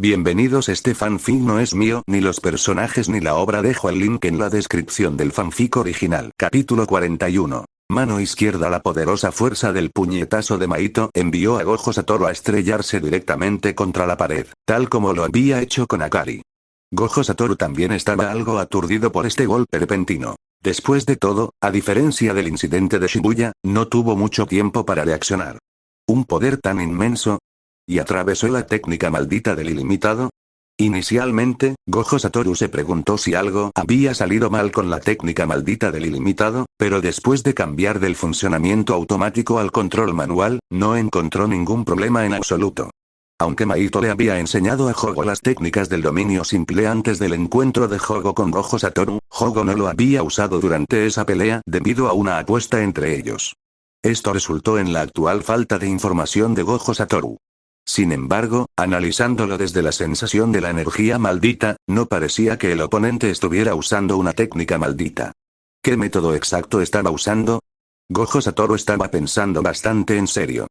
Bienvenidos. Este fanfic no es mío, ni los personajes ni la obra. Dejo el link en la descripción del fanfic original. Capítulo 41. Mano izquierda. La poderosa fuerza del puñetazo de Mahito envió a Gojo Satoru a estrellarse directamente contra la pared, tal como lo había hecho con Akari. Gojo Satoru también estaba algo aturdido por este golpe repentino. Después de todo, a diferencia del incidente de Shibuya, no tuvo mucho tiempo para reaccionar. ¿Un poder tan inmenso? ¿Y atravesó la técnica maldita del ilimitado? Inicialmente, Gojo Satoru se preguntó si algo había salido mal con la técnica maldita del ilimitado, pero después de cambiar del funcionamiento automático al control manual, no encontró ningún problema en absoluto. Aunque Mahito le había enseñado a Jogo las técnicas del dominio simple antes del encuentro de Jogo con Gojo Satoru, Jogo no lo había usado durante esa pelea debido a una apuesta entre ellos. Esto resultó en la actual falta de información de Gojo Satoru. Sin embargo, analizándolo desde la sensación de la energía maldita, no parecía que el oponente estuviera usando una técnica maldita. ¿Qué método exacto estaba usando? Gojo Satoru estaba pensando bastante en serio.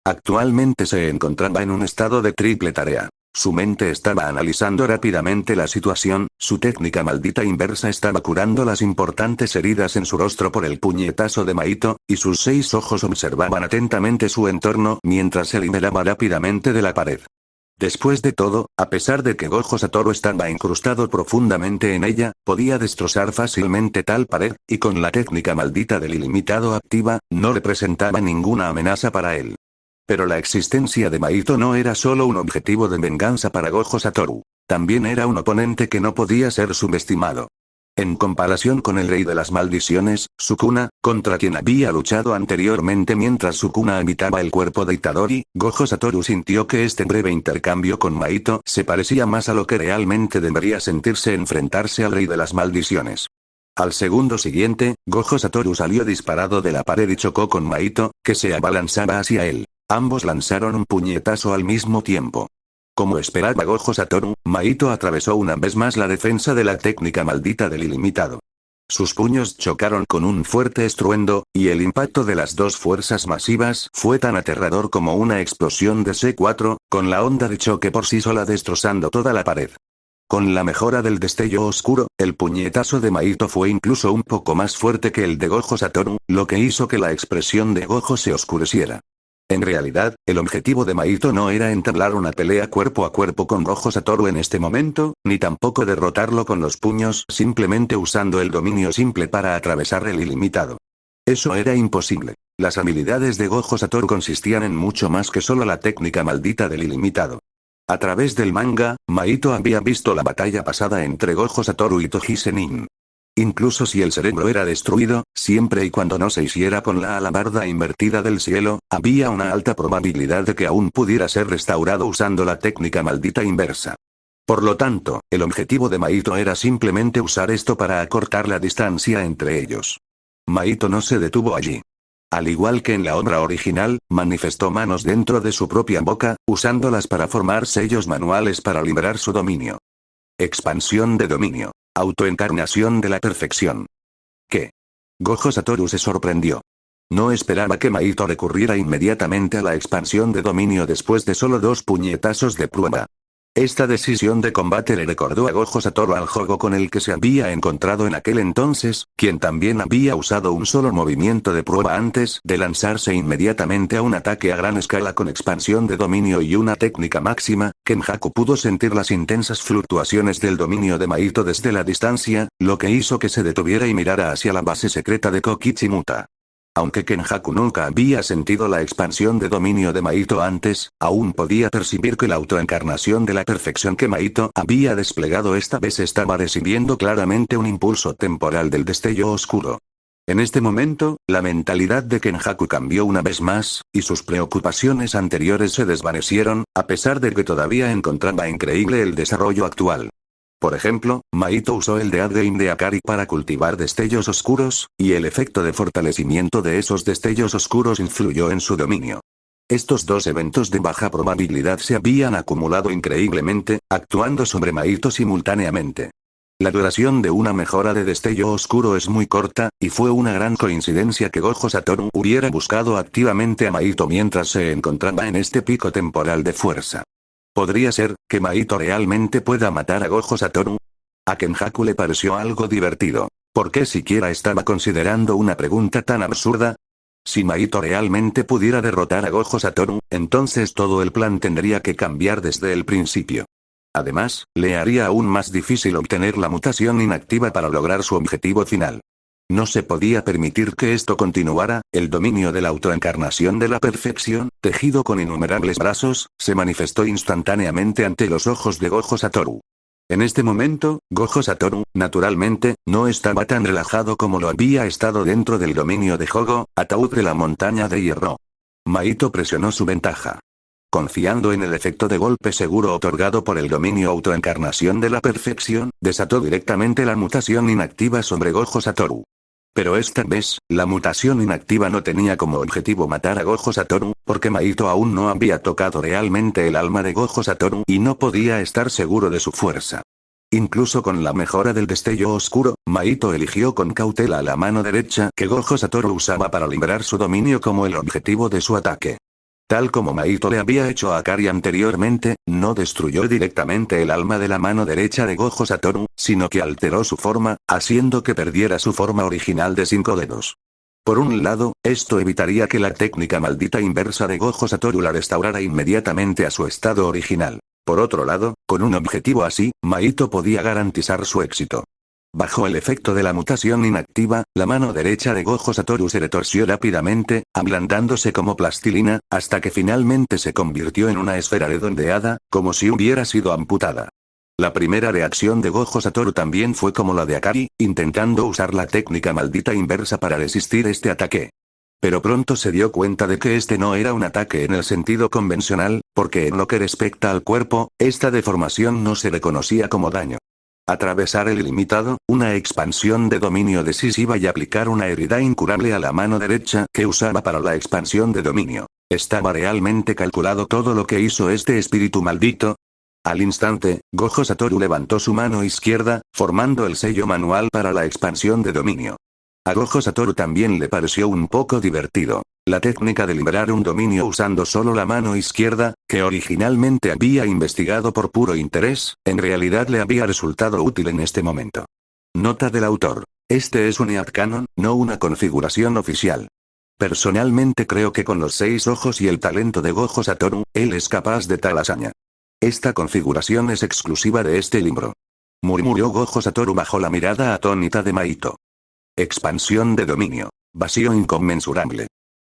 Actualmente se encontraba en un estado de triple tarea. Su mente estaba analizando rápidamente la situación, su técnica maldita inversa estaba curando las importantes heridas en su rostro por el puñetazo de Mahito, y sus 6 ojos observaban atentamente su entorno mientras se liberaba rápidamente de la pared. Después de todo, a pesar de que Gojo Satoru estaba incrustado profundamente en ella, podía destrozar fácilmente tal pared, y con la técnica maldita del ilimitado activa, no representaba ninguna amenaza para él. Pero la existencia de Mahito no era solo un objetivo de venganza para Gojo Satoru. También era un oponente que no podía ser subestimado. En comparación con el rey de las maldiciones, Sukuna, contra quien había luchado anteriormente mientras Sukuna habitaba el cuerpo de Itadori, Gojo Satoru sintió que este breve intercambio con Mahito se parecía más a lo que realmente debería sentirse enfrentarse al rey de las maldiciones. Al segundo siguiente, Gojo Satoru salió disparado de la pared y chocó con Mahito, que se abalanzaba hacia él. Ambos lanzaron un puñetazo al mismo tiempo. Como esperaba Gojo Satoru, Mahito atravesó una vez más la defensa de la técnica maldita del ilimitado. Sus puños chocaron con un fuerte estruendo, y el impacto de las dos fuerzas masivas fue tan aterrador como una explosión de C4, con la onda de choque por sí sola destrozando toda la pared. Con la mejora del destello oscuro, el puñetazo de Mahito fue incluso un poco más fuerte que el de Gojo Satoru, lo que hizo que la expresión de Gojo se oscureciera. En realidad, el objetivo de Mahito no era entablar una pelea cuerpo a cuerpo con Gojo Satoru en este momento, ni tampoco derrotarlo con los puños simplemente usando el dominio simple para atravesar el ilimitado. Eso era imposible. Las habilidades de Gojo Satoru consistían en mucho más que solo la técnica maldita del ilimitado. A través del manga, Mahito había visto la batalla pasada entre Gojo Satoru y Toji Sennin. Incluso si el cerebro era destruido, siempre y cuando no se hiciera con la alabarda invertida del cielo, había una alta probabilidad de que aún pudiera ser restaurado usando la técnica maldita inversa. Por lo tanto, el objetivo de Mahito era simplemente usar esto para acortar la distancia entre ellos. Mahito no se detuvo allí. Al igual que en la obra original, manifestó manos dentro de su propia boca, usándolas para formar sellos manuales para liberar su dominio. Expansión de dominio. Autoencarnación de la perfección. ¿Qué? Gojo Satoru se sorprendió. No esperaba que Mahito recurriera inmediatamente a la expansión de dominio después de solo 2 puñetazos de prueba. Esta decisión de combate le recordó a Gojo Satoru al Jogo con el que se había encontrado en aquel entonces, quien también había usado un solo movimiento de prueba antes de lanzarse inmediatamente a un ataque a gran escala con expansión de dominio y una técnica máxima. Kenjaku pudo sentir las intensas fluctuaciones del dominio de Mahito desde la distancia, lo que hizo que se detuviera y mirara hacia la base secreta de Kokichimuta. Aunque Kenjaku nunca había sentido la expansión de dominio de Mahito antes, aún podía percibir que la autoencarnación de la perfección que Mahito había desplegado esta vez estaba recibiendo claramente un impulso temporal del destello oscuro. En este momento, la mentalidad de Kenjaku cambió una vez más, y sus preocupaciones anteriores se desvanecieron, a pesar de que todavía encontraba increíble el desarrollo actual. Por ejemplo, Mahito usó el Dead Game de Akari para cultivar destellos oscuros, y el efecto de fortalecimiento de esos destellos oscuros influyó en su dominio. Estos 2 eventos de baja probabilidad se habían acumulado increíblemente, actuando sobre Mahito simultáneamente. La duración de una mejora de destello oscuro es muy corta, y fue una gran coincidencia que Gojo Satoru hubiera buscado activamente a Mahito mientras se encontraba en este pico temporal de fuerza. ¿Podría ser que Mahito realmente pueda matar a Gojo Satoru? A Kenjaku le pareció algo divertido. ¿Por qué siquiera estaba considerando una pregunta tan absurda? Si Mahito realmente pudiera derrotar a Gojo Satoru, entonces todo el plan tendría que cambiar desde el principio. Además, le haría aún más difícil obtener la mutación inactiva para lograr su objetivo final. No se podía permitir que esto continuara. El dominio de la autoencarnación de la perfección, tejido con innumerables brazos, se manifestó instantáneamente ante los ojos de Gojo Satoru. En este momento, Gojo Satoru, naturalmente, no estaba tan relajado como lo había estado dentro del dominio de Hogo, ataúd de la montaña de hierro. Mahito presionó su ventaja. Confiando en el efecto de golpe seguro otorgado por el dominio autoencarnación de la perfección, desató directamente la mutación inactiva sobre Gojo Satoru. Pero esta vez, la mutación inactiva no tenía como objetivo matar a Gojo Satoru, porque Mahito aún no había tocado realmente el alma de Gojo Satoru y no podía estar seguro de su fuerza. Incluso con la mejora del destello oscuro, Mahito eligió con cautela la mano derecha que Gojo Satoru usaba para liberar su dominio como el objetivo de su ataque. Tal como Mahito le había hecho a Akari anteriormente, no destruyó directamente el alma de la mano derecha de Gojo Satoru, sino que alteró su forma, haciendo que perdiera su forma original de 5 dedos. Por un lado, esto evitaría que la técnica maldita inversa de Gojo Satoru la restaurara inmediatamente a su estado original. Por otro lado, con un objetivo así, Mahito podía garantizar su éxito. Bajo el efecto de la mutación inactiva, la mano derecha de Gojo Satoru se retorció rápidamente, ablandándose como plastilina, hasta que finalmente se convirtió en una esfera redondeada, como si hubiera sido amputada. La primera reacción de Gojo Satoru también fue como la de Akari, intentando usar la técnica maldita inversa para resistir este ataque. Pero pronto se dio cuenta de que este no era un ataque en el sentido convencional, porque en lo que respecta al cuerpo, esta deformación no se reconocía como daño. Atravesar el ilimitado, una expansión de dominio decisiva y aplicar una herida incurable a la mano derecha que usaba para la expansión de dominio. ¿Estaba realmente calculado todo lo que hizo este espíritu maldito? Al instante, Gojo Satoru levantó su mano izquierda, formando el sello manual para la expansión de dominio. A Gojo Satoru también le pareció un poco divertido. La técnica de liberar un dominio usando solo la mano izquierda, que originalmente había investigado por puro interés, en realidad le había resultado útil en este momento. Nota del autor. Este es un headcanon, no una configuración oficial. Personalmente creo que con los 6 ojos y el talento de Gojo Satoru, él es capaz de tal hazaña. Esta configuración es exclusiva de este libro. Murmuró Gojo Satoru bajo la mirada atónita de Mahito. Expansión de dominio. Vacío inconmensurable.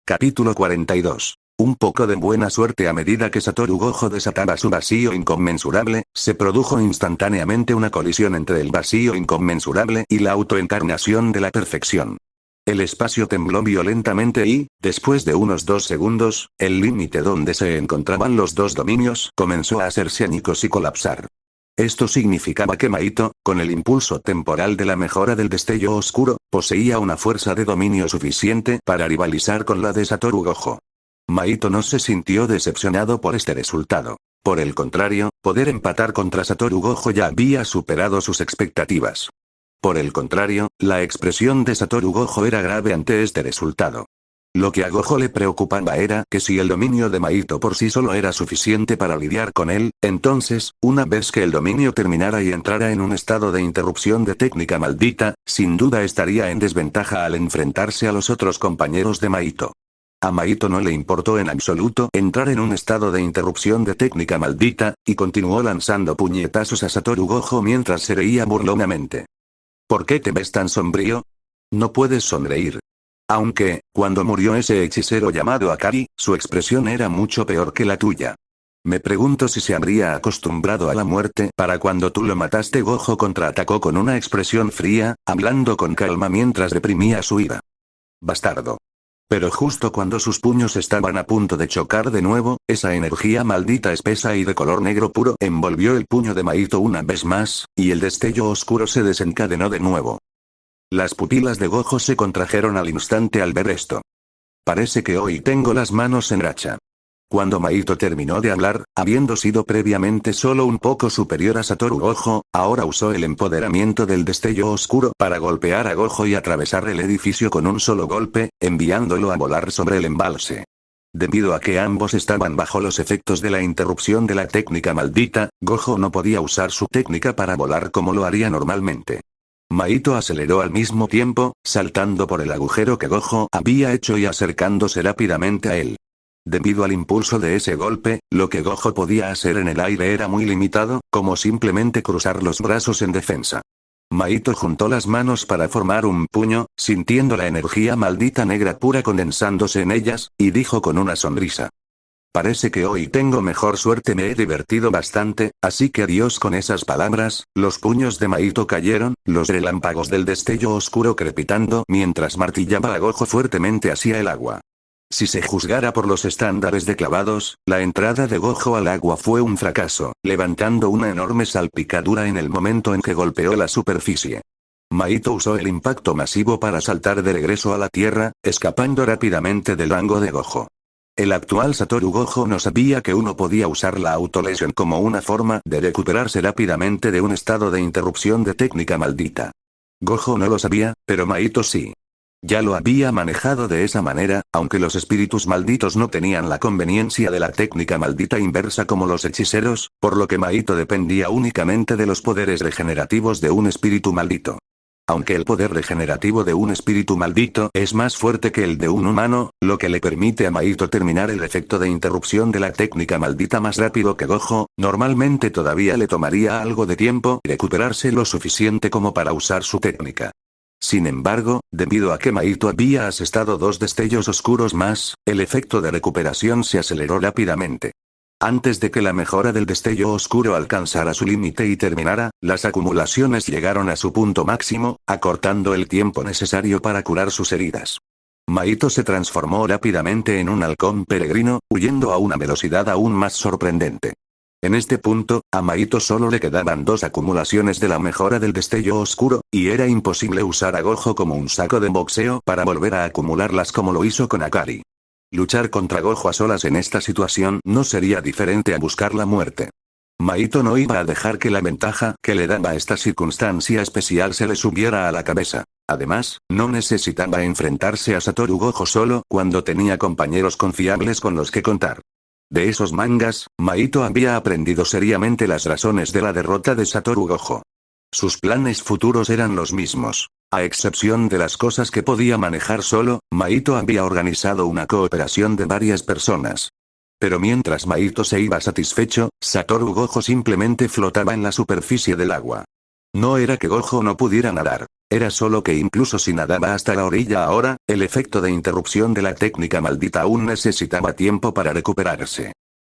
Capítulo 42. Un poco de buena suerte. A medida que Satoru Gojo desataba su vacío inconmensurable, se produjo instantáneamente una colisión entre el vacío inconmensurable y la autoencarnación de la perfección. El espacio tembló violentamente y, después de unos 2 segundos, el límite donde se encontraban los dos dominios comenzó a hacerse añicos y colapsar. Esto significaba que Mahito, con el impulso temporal de la mejora del destello oscuro, poseía una fuerza de dominio suficiente para rivalizar con la de Satoru Gojo. Mahito no se sintió decepcionado por este resultado. Por el contrario, poder empatar contra Satoru Gojo ya había superado sus expectativas. Por el contrario, la expresión de Satoru Gojo era grave ante este resultado. Lo que a Gojo le preocupaba era que si el dominio de Mahito por sí solo era suficiente para lidiar con él, entonces, una vez que el dominio terminara y entrara en un estado de interrupción de técnica maldita, sin duda estaría en desventaja al enfrentarse a los otros compañeros de Mahito. A Mahito no le importó en absoluto entrar en un estado de interrupción de técnica maldita, y continuó lanzando puñetazos a Satoru Gojo mientras se reía burlonamente. ¿Por qué te ves tan sombrío? No puedes sonreír. Aunque, cuando murió ese hechicero llamado Akari, su expresión era mucho peor que la tuya. Me pregunto si se habría acostumbrado a la muerte para cuando tú lo mataste. Gojo contraatacó con una expresión fría, hablando con calma mientras reprimía su ira. Bastardo. Pero justo cuando sus puños estaban a punto de chocar de nuevo, esa energía maldita espesa y de color negro puro envolvió el puño de Mahito una vez más, y el destello oscuro se desencadenó de nuevo. Las pupilas de Gojo se contrajeron al instante al ver esto. Parece que hoy tengo las manos en racha. Cuando Mahito terminó de hablar, habiendo sido previamente solo un poco superior a Satoru Gojo, ahora usó el empoderamiento del destello oscuro para golpear a Gojo y atravesar el edificio con un solo golpe, enviándolo a volar sobre el embalse. Debido a que ambos estaban bajo los efectos de la interrupción de la técnica maldita, Gojo no podía usar su técnica para volar como lo haría normalmente. Maito aceleró al mismo tiempo, saltando por el agujero que Gojo había hecho y acercándose rápidamente a él. Debido al impulso de ese golpe, lo que Gojo podía hacer en el aire era muy limitado, como simplemente cruzar los brazos en defensa. Maito juntó las manos para formar un puño, sintiendo la energía maldita negra pura condensándose en ellas, y dijo con una sonrisa. Parece que hoy tengo mejor suerte, me he divertido bastante, así que adiós. Con esas palabras, los puños de Maito cayeron, los relámpagos del destello oscuro crepitando mientras martillaba a Gojo fuertemente hacia el agua. Si se juzgara por los estándares de clavados, la entrada de Gojo al agua fue un fracaso, levantando una enorme salpicadura en el momento en que golpeó la superficie. Maito usó el impacto masivo para saltar de regreso a la tierra, escapando rápidamente del rango de Gojo. El actual Satoru Gojo no sabía que uno podía usar la autolesión como una forma de recuperarse rápidamente de un estado de interrupción de técnica maldita. Gojo no lo sabía, pero Maito sí. Ya lo había manejado de esa manera, aunque los espíritus malditos no tenían la conveniencia de la técnica maldita inversa como los hechiceros, por lo que Maito dependía únicamente de los poderes regenerativos de un espíritu maldito. Aunque el poder regenerativo de un espíritu maldito es más fuerte que el de un humano, lo que le permite a Maito terminar el efecto de interrupción de la técnica maldita más rápido que Gojo, normalmente todavía le tomaría algo de tiempo recuperarse lo suficiente como para usar su técnica. Sin embargo, debido a que Maito había asestado 2 destellos oscuros más, el efecto de recuperación se aceleró rápidamente. Antes de que la mejora del destello oscuro alcanzara su límite y terminara, las acumulaciones llegaron a su punto máximo, acortando el tiempo necesario para curar sus heridas. Maito se transformó rápidamente en un halcón peregrino, huyendo a una velocidad aún más sorprendente. En este punto, a Maito solo le quedaban 2 acumulaciones de la mejora del destello oscuro, y era imposible usar a Gojo como un saco de boxeo para volver a acumularlas como lo hizo con Akari. Luchar contra Gojo a solas en esta situación no sería diferente a buscar la muerte. Maito no iba a dejar que la ventaja que le daba esta circunstancia especial se le subiera a la cabeza. Además, no necesitaba enfrentarse a Satoru Gojo solo cuando tenía compañeros confiables con los que contar. De esos mangas, Maito había aprendido seriamente las razones de la derrota de Satoru Gojo. Sus planes futuros eran los mismos. A excepción de las cosas que podía manejar solo, Maito había organizado una cooperación de varias personas. Pero mientras Maito se iba satisfecho, Satoru Gojo simplemente flotaba en la superficie del agua. No era que Gojo no pudiera nadar. Era solo que incluso si nadaba hasta la orilla ahora, el efecto de interrupción de la técnica maldita aún necesitaba tiempo para recuperarse.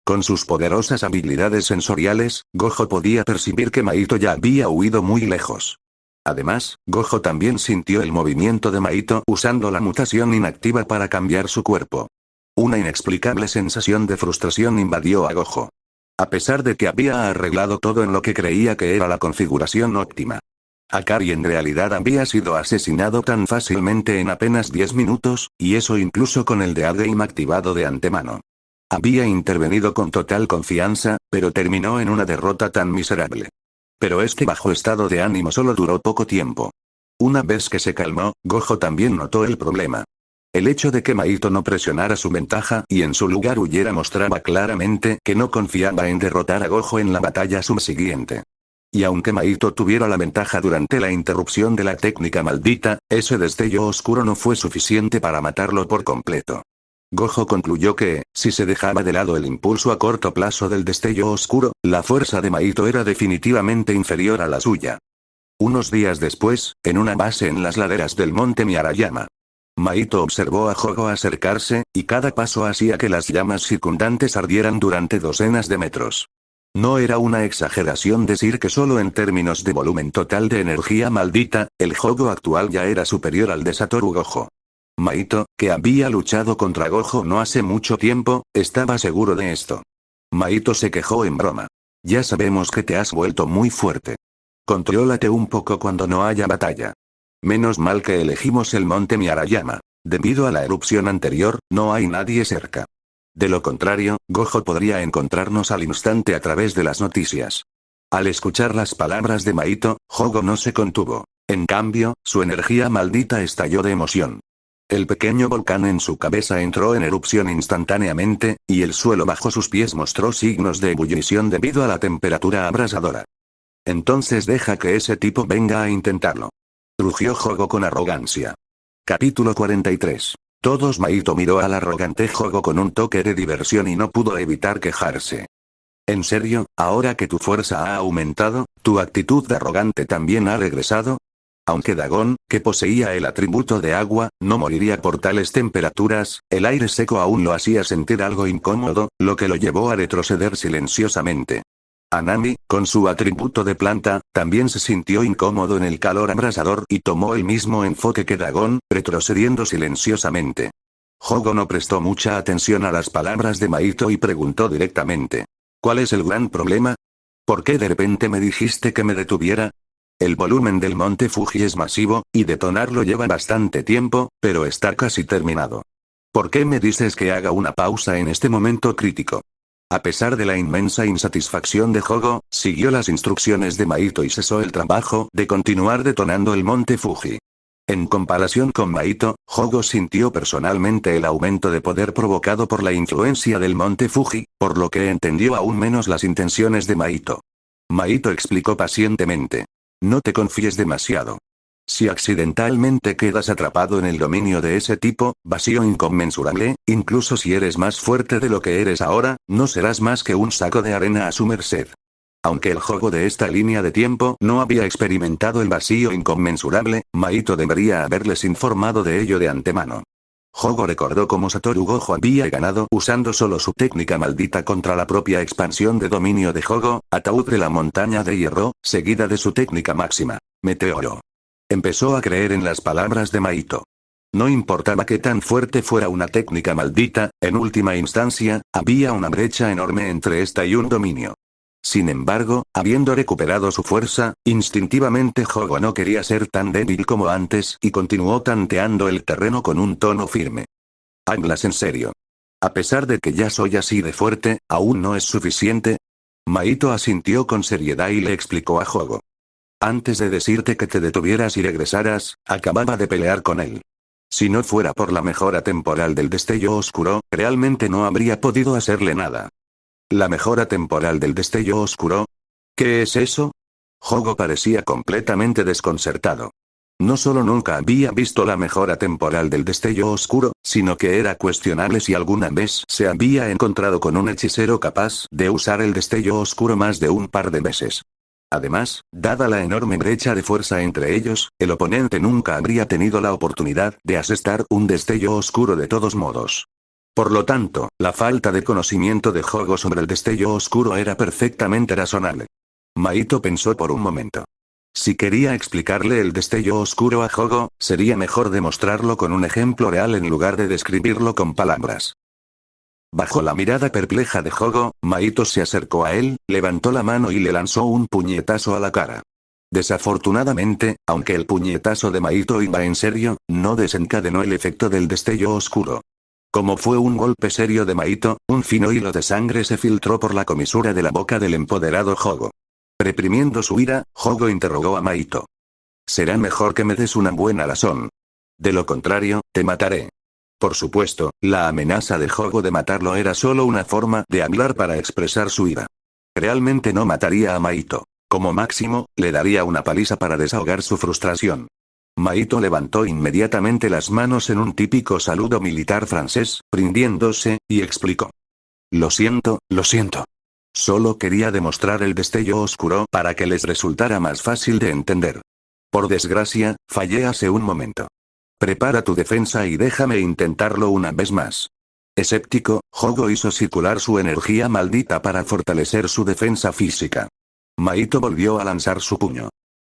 Con sus poderosas habilidades sensoriales, Gojo podía percibir que Maito ya había huido muy lejos. Además, Gojo también sintió el movimiento de Maito usando la mutación inactiva para cambiar su cuerpo. Una inexplicable sensación de frustración invadió a Gojo. A pesar de que había arreglado todo en lo que creía que era la configuración óptima. Akari en realidad había sido asesinado tan fácilmente en apenas 10 minutos, y eso incluso con el de A-Game activado de antemano. Había intervenido con total confianza, pero terminó en una derrota tan miserable. Pero este bajo estado de ánimo solo duró poco tiempo. Una vez que se calmó, Gojo también notó el problema. El hecho de que Maito no presionara su ventaja y en su lugar huyera mostraba claramente que no confiaba en derrotar a Gojo en la batalla subsiguiente. Y aunque Maito tuviera la ventaja durante la interrupción de la técnica maldita, ese destello oscuro no fue suficiente para matarlo por completo. Gojo concluyó que, si se dejaba de lado el impulso a corto plazo del destello oscuro, la fuerza de Maito era definitivamente inferior a la suya. Unos días después, en una base en las laderas del monte Miarayama, Maito observó a Jogo acercarse, y cada paso hacía que las llamas circundantes ardieran durante docenas de metros. No era una exageración decir que solo en términos de volumen total de energía maldita, el Jogo actual ya era superior al de Satoru Gojo. Maito, que había luchado contra Gojo no hace mucho tiempo, estaba seguro de esto. Maito se quejó en broma. Ya sabemos que te has vuelto muy fuerte. Contrólate un poco cuando no haya batalla. Menos mal que elegimos el monte Miarayama. Debido a la erupción anterior, no hay nadie cerca. De lo contrario, Gojo podría encontrarnos al instante a través de las noticias. Al escuchar las palabras de Maito, Jogo no se contuvo. En cambio, su energía maldita estalló de emoción. El pequeño volcán en su cabeza entró en erupción instantáneamente, y el suelo bajo sus pies mostró signos de ebullición debido a la temperatura abrasadora. Entonces deja que ese tipo venga a intentarlo. Rugió Jogo con arrogancia. Capítulo 43. Todos. Maito miró al arrogante Jogo con un toque de diversión y no pudo evitar quejarse. ¿En serio, ahora que tu fuerza ha aumentado, tu actitud de arrogante también ha regresado? Aunque Dagón, que poseía el atributo de agua, no moriría por tales temperaturas, el aire seco aún lo hacía sentir algo incómodo, lo que lo llevó a retroceder silenciosamente. Anami, con su atributo de planta, también se sintió incómodo en el calor abrasador y tomó el mismo enfoque que Dagón, retrocediendo silenciosamente. Jogo no prestó mucha atención a las palabras de Maito y preguntó directamente. ¿Cuál es el gran problema? ¿Por qué de repente me dijiste que me detuviera? El volumen del monte Fuji es masivo, y detonarlo lleva bastante tiempo, pero está casi terminado. ¿Por qué me dices que haga una pausa en este momento crítico? A pesar de la inmensa insatisfacción de Jogo, siguió las instrucciones de Maito y cesó el trabajo de continuar detonando el monte Fuji. En comparación con Maito, Jogo sintió personalmente el aumento de poder provocado por la influencia del monte Fuji, por lo que entendió aún menos las intenciones de Maito. Maito explicó pacientemente. No te confíes demasiado. Si accidentalmente quedas atrapado en el dominio de ese tipo, vacío inconmensurable, incluso si eres más fuerte de lo que eres ahora, no serás más que un saco de arena a su merced. Aunque el Jogo de esta línea de tiempo no había experimentado el vacío inconmensurable, Maito debería haberles informado de ello de antemano. Jogo recordó cómo Satoru Gojo había ganado usando solo su técnica maldita contra la propia expansión de dominio de Jogo, Ataúd de la Montaña de Hierro, seguida de su técnica máxima, Meteoro. Empezó a creer en las palabras de Maito. No importaba qué tan fuerte fuera una técnica maldita, en última instancia, había una brecha enorme entre esta y un dominio. Sin embargo, habiendo recuperado su fuerza, instintivamente Jogo no quería ser tan débil como antes y continuó tanteando el terreno con un tono firme. ¿Hablas en serio? A pesar de que ya soy así de fuerte, ¿aún no es suficiente? Maito asintió con seriedad y le explicó a Jogo. Antes de decirte que te detuvieras y regresaras, acababa de pelear con él. Si no fuera por la mejora temporal del destello oscuro, realmente no habría podido hacerle nada. ¿La mejora temporal del destello oscuro? ¿Qué es eso? Jogo parecía completamente desconcertado. No solo nunca había visto la mejora temporal del destello oscuro, sino que era cuestionable si alguna vez se había encontrado con un hechicero capaz de usar el destello oscuro más de un par de veces. Además, dada la enorme brecha de fuerza entre ellos, el oponente nunca habría tenido la oportunidad de asestar un destello oscuro de todos modos. Por lo tanto, la falta de conocimiento de Jogo sobre el destello oscuro era perfectamente razonable. Maito pensó por un momento. Si quería explicarle el destello oscuro a Jogo, sería mejor demostrarlo con un ejemplo real en lugar de describirlo con palabras. Bajo la mirada perpleja de Jogo, Maito se acercó a él, levantó la mano y le lanzó un puñetazo a la cara. Desafortunadamente, aunque el puñetazo de Maito iba en serio, no desencadenó el efecto del destello oscuro. Como fue un golpe serio de Maito, un fino hilo de sangre se filtró por la comisura de la boca del empoderado Jogo. Reprimiendo su ira, Jogo interrogó a Maito. Será mejor que me des una buena razón. De lo contrario, te mataré. Por supuesto, la amenaza de Jogo de matarlo era solo una forma de hablar para expresar su ira. Realmente no mataría a Maito. Como máximo, le daría una paliza para desahogar su frustración. Maito levantó inmediatamente las manos en un típico saludo militar francés, rindiéndose, y explicó. Lo siento, lo siento. Solo quería demostrar el destello oscuro para que les resultara más fácil de entender. Por desgracia, fallé hace un momento. Prepara tu defensa y déjame intentarlo una vez más. Escéptico, Jogo hizo circular su energía maldita para fortalecer su defensa física. Maito volvió a lanzar su puño.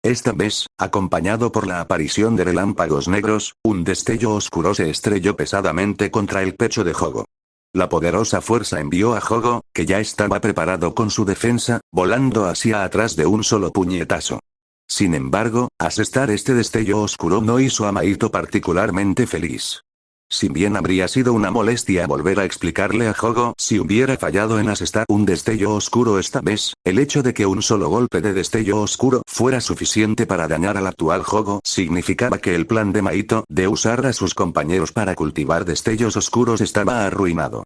Esta vez, acompañado por la aparición de relámpagos negros, un destello oscuro se estrelló pesadamente contra el pecho de Jogo. La poderosa fuerza envió a Jogo, que ya estaba preparado con su defensa, volando hacia atrás de un solo puñetazo. Sin embargo, asestar este destello oscuro no hizo a Maito particularmente feliz. Si bien habría sido una molestia volver a explicarle a Jogo si hubiera fallado en asestar un destello oscuro esta vez, el hecho de que un solo golpe de destello oscuro fuera suficiente para dañar al actual Jogo significaba que el plan de Maito de usar a sus compañeros para cultivar destellos oscuros estaba arruinado.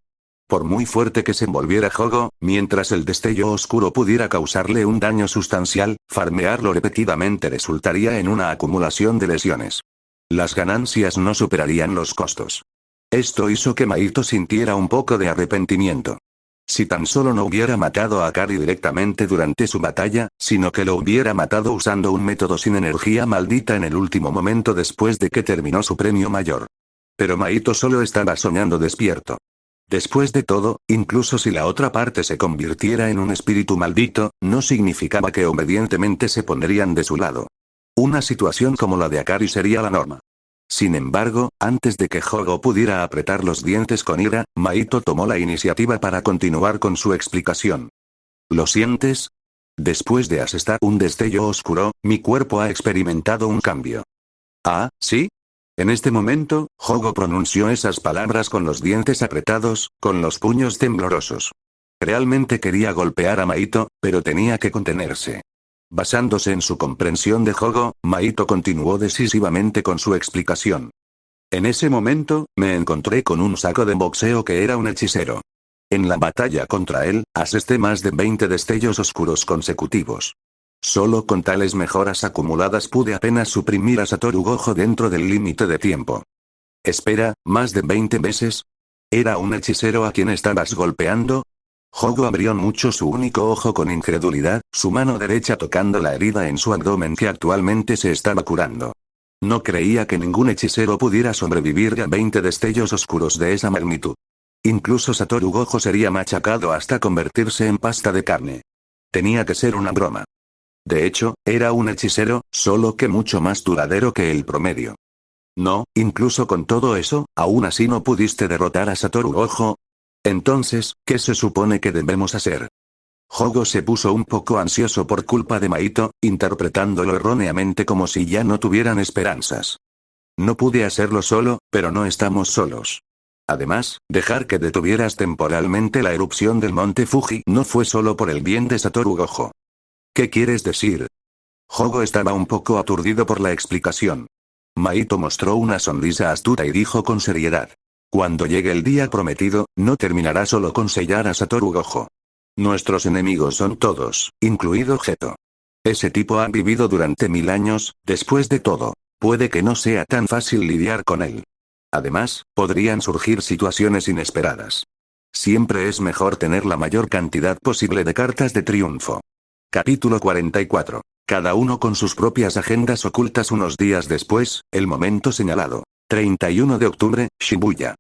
Por muy fuerte que se envolviera Jogo, mientras el destello oscuro pudiera causarle un daño sustancial, farmearlo repetidamente resultaría en una acumulación de lesiones. Las ganancias no superarían los costos. Esto hizo que Maito sintiera un poco de arrepentimiento. Si tan solo no hubiera matado a Akari directamente durante su batalla, sino que lo hubiera matado usando un método sin energía maldita en el último momento después de que terminó su premio mayor. Pero Maito solo estaba soñando despierto. Después de todo, incluso si la otra parte se convirtiera en un espíritu maldito, no significaba que obedientemente se pondrían de su lado. Una situación como la de Akari sería la norma. Sin embargo, antes de que Jogo pudiera apretar los dientes con ira, Maito tomó la iniciativa para continuar con su explicación. ¿Lo sientes? Después de asestar un destello oscuro, mi cuerpo ha experimentado un cambio. ¿Ah, sí? En este momento, Jogo pronunció esas palabras con los dientes apretados, con los puños temblorosos. Realmente quería golpear a Maito, pero tenía que contenerse. Basándose en su comprensión de Jogo, Maito continuó decisivamente con su explicación. En ese momento, me encontré con un saco de boxeo que era un hechicero. En la batalla contra él, asesté más de 20 destellos oscuros consecutivos. Solo con tales mejoras acumuladas pude apenas suprimir a Satoru Gojo dentro del límite de tiempo. Espera, ¿más de 20 veces? ¿Era un hechicero a quien estabas golpeando? Jogo abrió mucho su único ojo con incredulidad, su mano derecha tocando la herida en su abdomen que actualmente se estaba curando. No creía que ningún hechicero pudiera sobrevivir a 20 destellos oscuros de esa magnitud. Incluso Satoru Gojo sería machacado hasta convertirse en pasta de carne. Tenía que ser una broma. De hecho, era un hechicero, solo que mucho más duradero que el promedio. No, incluso con todo eso, aún así no pudiste derrotar a Satoru Gojo. Entonces, ¿qué se supone que debemos hacer? Jogo se puso un poco ansioso por culpa de Maito, interpretándolo erróneamente como si ya no tuvieran esperanzas. No pude hacerlo solo, pero no estamos solos. Además, dejar que detuvieras temporalmente la erupción del monte Fuji no fue solo por el bien de Satoru Gojo. ¿Qué quieres decir? Jogo estaba un poco aturdido por la explicación. Maito mostró una sonrisa astuta y dijo con seriedad. Cuando llegue el día prometido, no terminará solo con sellar a Satoru Gojo. Nuestros enemigos son todos, incluido Geto. Ese tipo ha vivido durante 1000 años, después de todo. Puede que no sea tan fácil lidiar con él. Además, podrían surgir situaciones inesperadas. Siempre es mejor tener la mayor cantidad posible de cartas de triunfo. Capítulo 44. Cada uno con sus propias agendas ocultas. Unos días después, el momento señalado. 31 de octubre, Shibuya.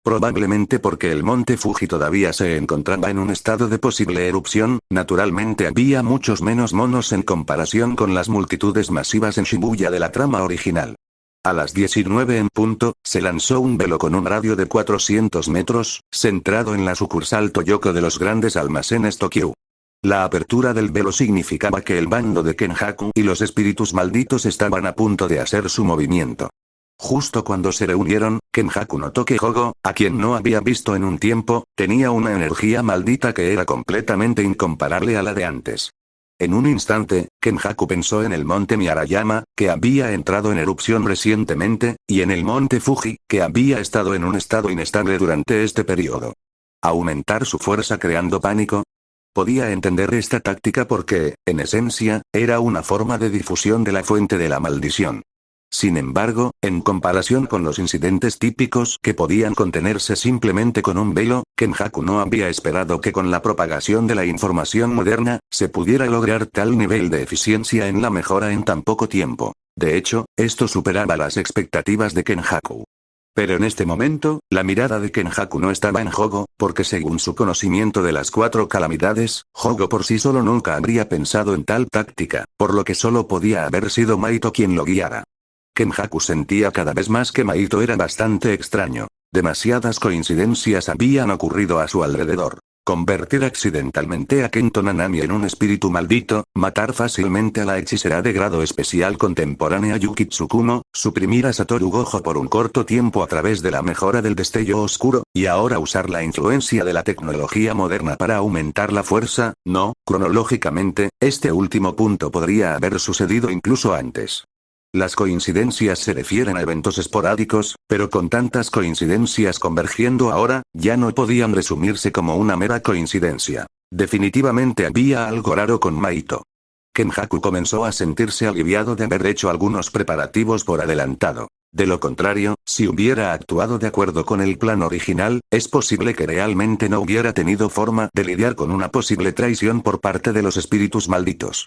Probablemente porque el monte Fuji todavía se encontraba en un estado de posible erupción, naturalmente había muchos menos monos en comparación con las multitudes masivas en Shibuya de la trama original. A las 19 en punto, se lanzó un velo con un radio de 400 metros, centrado en la sucursal Toyoko de los grandes almacenes Tokyo. La apertura del velo significaba que el bando de Kenjaku y los espíritus malditos estaban a punto de hacer su movimiento. Justo cuando se reunieron, Kenjaku notó que Jogo, a quien no había visto en un tiempo, tenía una energía maldita que era completamente incomparable a la de antes. En un instante, Kenjaku pensó en el monte Miarayama, que había entrado en erupción recientemente, y en el monte Fuji, que había estado en un estado inestable durante este periodo. ¿Aumentar su fuerza creando pánico? Podía entender esta táctica porque, en esencia, era una forma de difusión de la fuente de la maldición. Sin embargo, en comparación con los incidentes típicos que podían contenerse simplemente con un velo, Kenjaku no había esperado que con la propagación de la información moderna, se pudiera lograr tal nivel de eficiencia en la mejora en tan poco tiempo. De hecho, esto superaba las expectativas de Kenjaku. Pero en este momento, la mirada de Kenjaku no estaba en Jogo, porque según su conocimiento de las 4 calamidades, Jogo por sí solo nunca habría pensado en tal táctica, por lo que solo podía haber sido Maito quien lo guiara. Kenjaku sentía cada vez más que Maito era bastante extraño. Demasiadas coincidencias habían ocurrido a su alrededor. Convertir accidentalmente a Kento Nanami en un espíritu maldito, matar fácilmente a la hechicera de grado especial contemporánea Yuki Tsukumo, suprimir a Satoru Gojo por un corto tiempo a través de la mejora del destello oscuro, y ahora usar la influencia de la tecnología moderna para aumentar la fuerza. No, cronológicamente, este último punto podría haber sucedido incluso antes. Las coincidencias se refieren a eventos esporádicos, pero con tantas coincidencias convergiendo ahora, ya no podían resumirse como una mera coincidencia. Definitivamente había algo raro con Maito. Kenjaku comenzó a sentirse aliviado de haber hecho algunos preparativos por adelantado. De lo contrario, si hubiera actuado de acuerdo con el plan original, es posible que realmente no hubiera tenido forma de lidiar con una posible traición por parte de los espíritus malditos.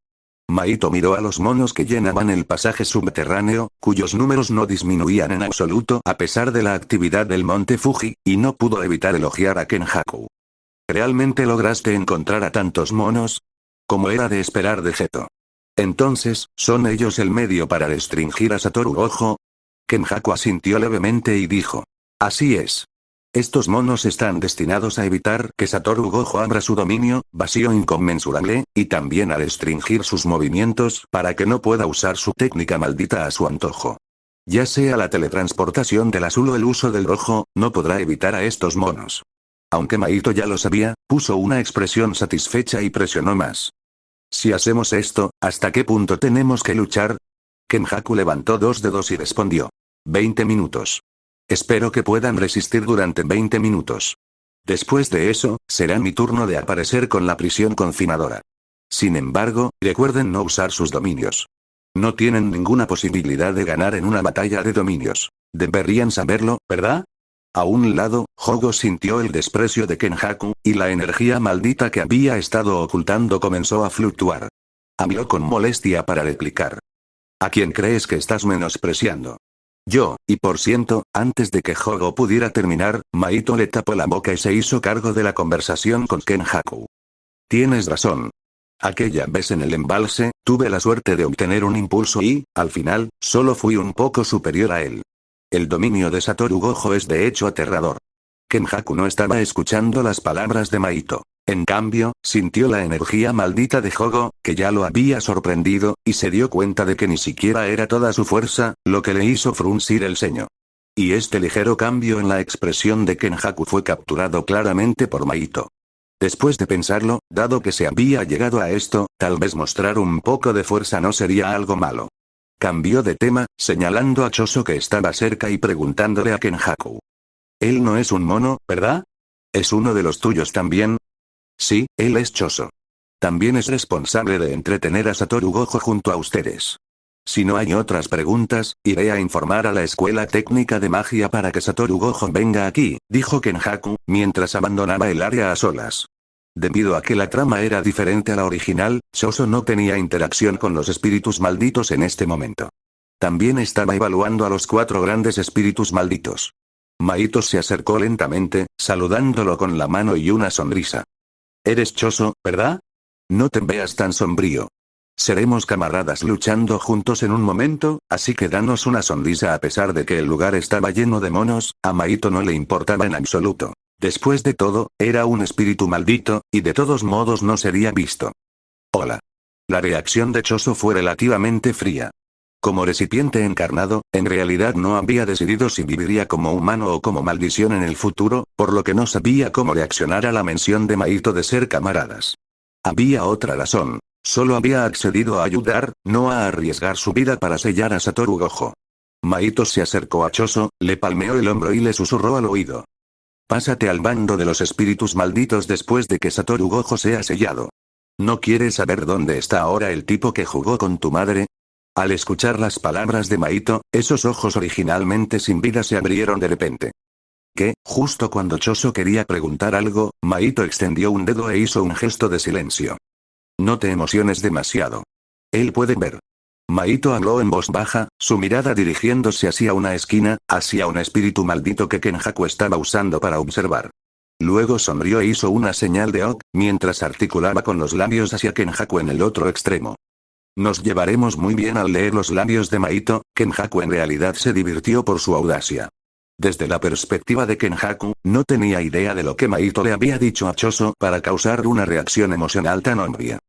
Maito miró a los monos que llenaban el pasaje subterráneo, cuyos números no disminuían en absoluto a pesar de la actividad del monte Fuji, y no pudo evitar elogiar a Kenjaku. ¿Realmente lograste encontrar a tantos monos? Como era de esperar de Geto. Entonces, ¿son ellos el medio para restringir a Satoru Gojo? Kenjaku asintió levemente y dijo. Así es. Estos monos están destinados a evitar que Satoru Gojo abra su dominio, vacío inconmensurable, y también a restringir sus movimientos para que no pueda usar su técnica maldita a su antojo. Ya sea la teletransportación del azul o el uso del rojo, no podrá evitar a estos monos. Aunque Maito ya lo sabía, puso una expresión satisfecha y presionó más. Si hacemos esto, ¿hasta qué punto tenemos que luchar? Kenjaku levantó dos dedos y respondió. 20 minutos. Espero que puedan resistir durante 20 minutos. Después de eso, será mi turno de aparecer con la prisión confinadora. Sin embargo, recuerden no usar sus dominios. No tienen ninguna posibilidad de ganar en una batalla de dominios. Deberían saberlo, ¿verdad? A un lado, Hogo sintió el desprecio de Kenjaku, y la energía maldita que había estado ocultando comenzó a fluctuar. Habló con molestia para replicar. ¿A quién crees que estás menospreciando? Yo, y por ciento, antes de que Hogo pudiera terminar, Maito le tapó la boca y se hizo cargo de la conversación con Kenjaku. Tienes razón. Aquella vez en el embalse, tuve la suerte de obtener un impulso y, al final, solo fui un poco superior a él. El dominio de Satoru Gojo es de hecho aterrador. Kenjaku no estaba escuchando las palabras de Maito. En cambio, sintió la energía maldita de Hogo, que ya lo había sorprendido, y se dio cuenta de que ni siquiera era toda su fuerza, lo que le hizo fruncir el ceño. Y este ligero cambio en la expresión de Kenjaku fue capturado claramente por Maito. Después de pensarlo, dado que se había llegado a esto, tal vez mostrar un poco de fuerza no sería algo malo. Cambió de tema, señalando a Choso que estaba cerca y preguntándole a Kenjaku. Él no es un mono, ¿verdad? ¿Es uno de los tuyos también? Sí, él es Choso. También es responsable de entretener a Satoru Gojo junto a ustedes. Si no hay otras preguntas, iré a informar a la escuela técnica de magia para que Satoru Gojo venga aquí, dijo Kenjaku, mientras abandonaba el área a solas. Debido a que la trama era diferente a la original, Choso no tenía interacción con los espíritus malditos en este momento. También estaba evaluando a los 4 grandes espíritus malditos. Maito se acercó lentamente, saludándolo con la mano y una sonrisa. Eres Choso, ¿verdad? No te veas tan sombrío. Seremos camaradas luchando juntos en un momento, así que danos una sonrisa. A pesar de que el lugar estaba lleno de monos, a Maito no le importaba en absoluto. Después de todo, era un espíritu maldito, y de todos modos no sería visto. Hola. La reacción de Choso fue relativamente fría. Como recipiente encarnado, en realidad no había decidido si viviría como humano o como maldición en el futuro, por lo que no sabía cómo reaccionar a la mención de Maito de ser camaradas. Había otra razón. Solo había accedido a ayudar, no a arriesgar su vida para sellar a Satoru Gojo. Maito se acercó a Choso, le palmeó el hombro y le susurró al oído. Pásate al bando de los espíritus malditos después de que Satoru Gojo sea sellado. ¿No quieres saber dónde está ahora el tipo que jugó con tu madre? Al escuchar las palabras de Maito, esos ojos originalmente sin vida se abrieron de repente. ¿Qué? Justo cuando Choso quería preguntar algo, Maito extendió un dedo e hizo un gesto de silencio. No te emociones demasiado. Él puede ver. Maito habló en voz baja, su mirada dirigiéndose hacia una esquina, hacia un espíritu maldito que Kenjaku estaba usando para observar. Luego sonrió e hizo una señal de ok, mientras articulaba con los labios hacia Kenjaku en el otro extremo. Nos llevaremos muy bien al leer los labios de Maito. Kenjaku en realidad se divirtió por su audacia. Desde la perspectiva de Kenjaku, no tenía idea de lo que Maito le había dicho a Choso para causar una reacción emocional tan obvia.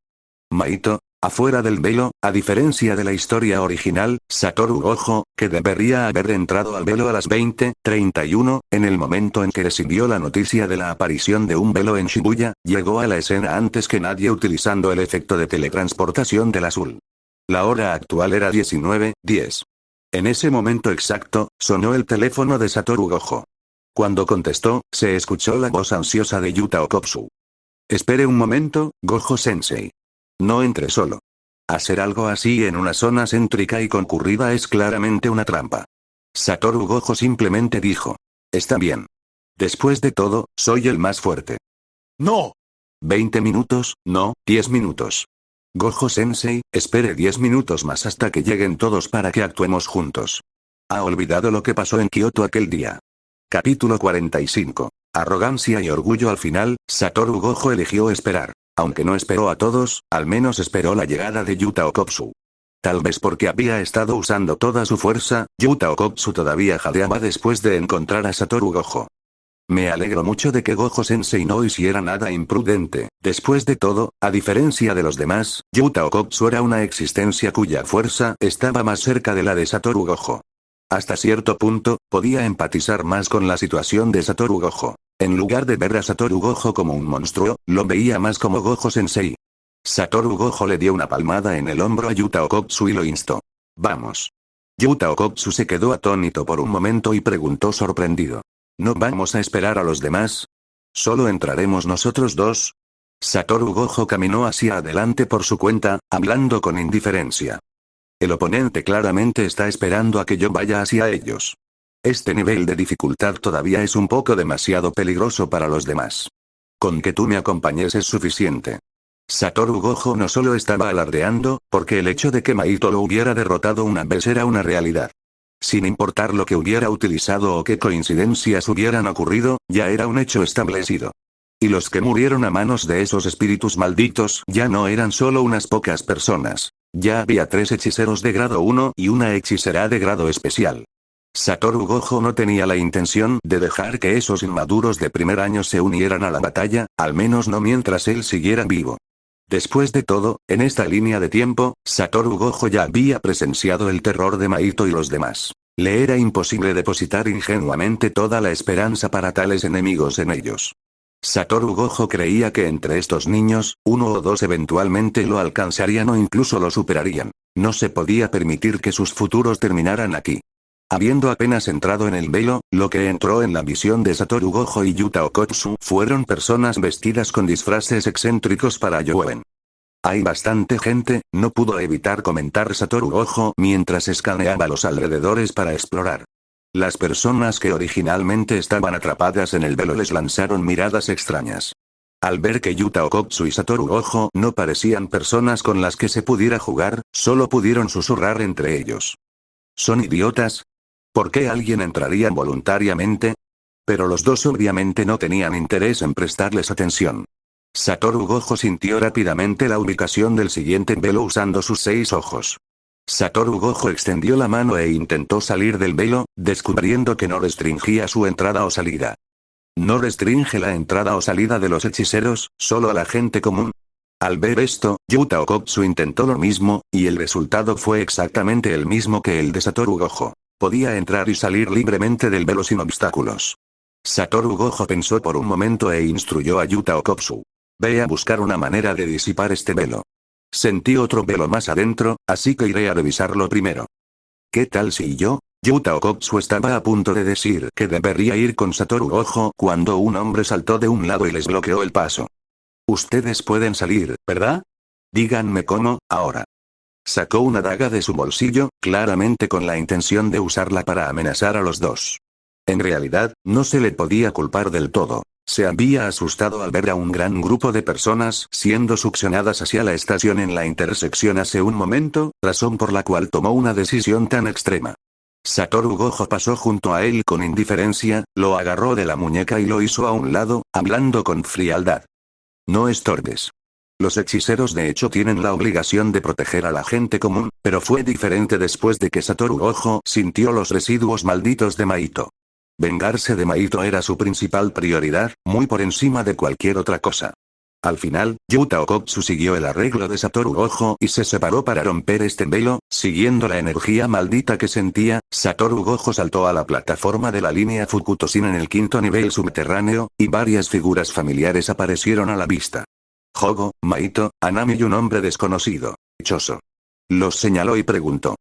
Maito, afuera del velo, a diferencia de la historia original, Satoru Gojo, que debería haber entrado al velo a las 20:31, en el momento en que recibió la noticia de la aparición de un velo en Shibuya, llegó a la escena antes que nadie utilizando el efecto de teletransportación del azul. La hora actual era 19:10. En ese momento exacto, sonó el teléfono de Satoru Gojo. Cuando contestó, se escuchó la voz ansiosa de Yuta Okotsu. Espere un momento, Gojo-sensei. No entre solo. Hacer algo así en una zona céntrica y concurrida es claramente una trampa. Satoru Gojo simplemente dijo. Está bien. Después de todo, soy el más fuerte. ¡No! 20 minutos, no, 10 minutos. Gojo-sensei, espere 10 minutos más hasta que lleguen todos para que actuemos juntos. ¿Ha olvidado lo que pasó en Kioto aquel día? Capítulo 45. Arrogancia y orgullo. Al final, Satoru Gojo eligió esperar. Aunque no esperó a todos, al menos esperó la llegada de Yuta Okotsu. Tal vez porque había estado usando toda su fuerza, Yuta Okotsu todavía jadeaba después de encontrar a Satoru Gojo. Me alegro mucho de que Gojo-sensei no hiciera nada imprudente. Después de todo, a diferencia de los demás, Yuta Okotsu era una existencia cuya fuerza estaba más cerca de la de Satoru Gojo. Hasta cierto punto, podía empatizar más con la situación de Satoru Gojo. En lugar de ver a Satoru Gojo como un monstruo, lo veía más como Gojo-sensei. Satoru Gojo le dio una palmada en el hombro a Yuta Okotsu y lo instó. Vamos. Yuta Okotsu se quedó atónito por un momento y preguntó sorprendido. ¿No vamos a esperar a los demás? ¿Solo entraremos nosotros dos? Satoru Gojo caminó hacia adelante por su cuenta, hablando con indiferencia. El oponente claramente está esperando a que yo vaya hacia ellos. Este nivel de dificultad todavía es un poco demasiado peligroso para los demás. Con que tú me acompañes es suficiente. Satoru Gojo no solo estaba alardeando, porque el hecho de que Maito lo hubiera derrotado una vez era una realidad. Sin importar lo que hubiera utilizado o qué coincidencias hubieran ocurrido, ya era un hecho establecido. Y los que murieron a manos de esos espíritus malditos ya no eran solo unas pocas personas. Ya había 3 hechiceros de grado 1 y una hechicera de grado especial. Satoru Gojo no tenía la intención de dejar que esos inmaduros de primer año se unieran a la batalla, al menos no mientras él siguiera vivo. Después de todo, en esta línea de tiempo, Satoru Gojo ya había presenciado el terror de Maito y los demás. Le era imposible depositar ingenuamente toda la esperanza para tales enemigos en ellos. Satoru Gojo creía que entre estos niños, 1 o 2 eventualmente lo alcanzarían o incluso lo superarían. No se podía permitir que sus futuros terminaran aquí. Habiendo apenas entrado en el velo, lo que entró en la visión de Satoru Gojo y Yuta Okotsu fueron personas vestidas con disfraces excéntricos para Youen. Hay bastante gente, no pudo evitar comentar Satoru Gojo mientras escaneaba los alrededores para explorar. Las personas que originalmente estaban atrapadas en el velo les lanzaron miradas extrañas. Al ver que Yuta Okotsu y Satoru Gojo no parecían personas con las que se pudiera jugar, solo pudieron susurrar entre ellos. ¿Son idiotas? ¿Por qué alguien entraría voluntariamente? Pero los dos obviamente no tenían interés en prestarles atención. Satoru Gojo sintió rápidamente la ubicación del siguiente velo usando sus 6 ojos. Satoru Gojo extendió la mano e intentó salir del velo, descubriendo que no restringía su entrada o salida. No restringe la entrada o salida de los hechiceros, solo a la gente común. Al ver esto, Yuta Okotsu intentó lo mismo, y el resultado fue exactamente el mismo que el de Satoru Gojo. Podía entrar y salir libremente del velo sin obstáculos. Satoru Gojo pensó por un momento e instruyó a Yuta Okotsu. Ve a buscar una manera de disipar este velo. Sentí otro velo más adentro, así que iré a revisarlo primero. ¿Qué tal si yo? Yuta Okotsu estaba a punto de decir que debería ir con Satoru Gojo cuando un hombre saltó de un lado y les bloqueó el paso. Ustedes pueden salir, ¿verdad? Díganme cómo, ahora. Sacó una daga de su bolsillo, claramente con la intención de usarla para amenazar a los dos. En realidad, no se le podía culpar del todo. Se había asustado al ver a un gran grupo de personas siendo succionadas hacia la estación en la intersección hace un momento, razón por la cual tomó una decisión tan extrema. Satoru Gojo pasó junto a él con indiferencia, lo agarró de la muñeca y lo hizo a un lado, hablando con frialdad. No estorbes. Los hechiceros de hecho tienen la obligación de proteger a la gente común, pero fue diferente después de que Satoru Gojo sintió los residuos malditos de Maito. Vengarse de Maito era su principal prioridad, muy por encima de cualquier otra cosa. Al final, Yuta Okkotsu siguió el arreglo de Satoru Gojo y se separó para romper este velo, siguiendo la energía maldita que sentía. Satoru Gojo saltó a la plataforma de la línea Fukutosin en el 5º nivel subterráneo, y varias figuras familiares aparecieron a la vista. Jogo, Maito, Anami y un hombre desconocido, Choso. Los señaló y preguntó.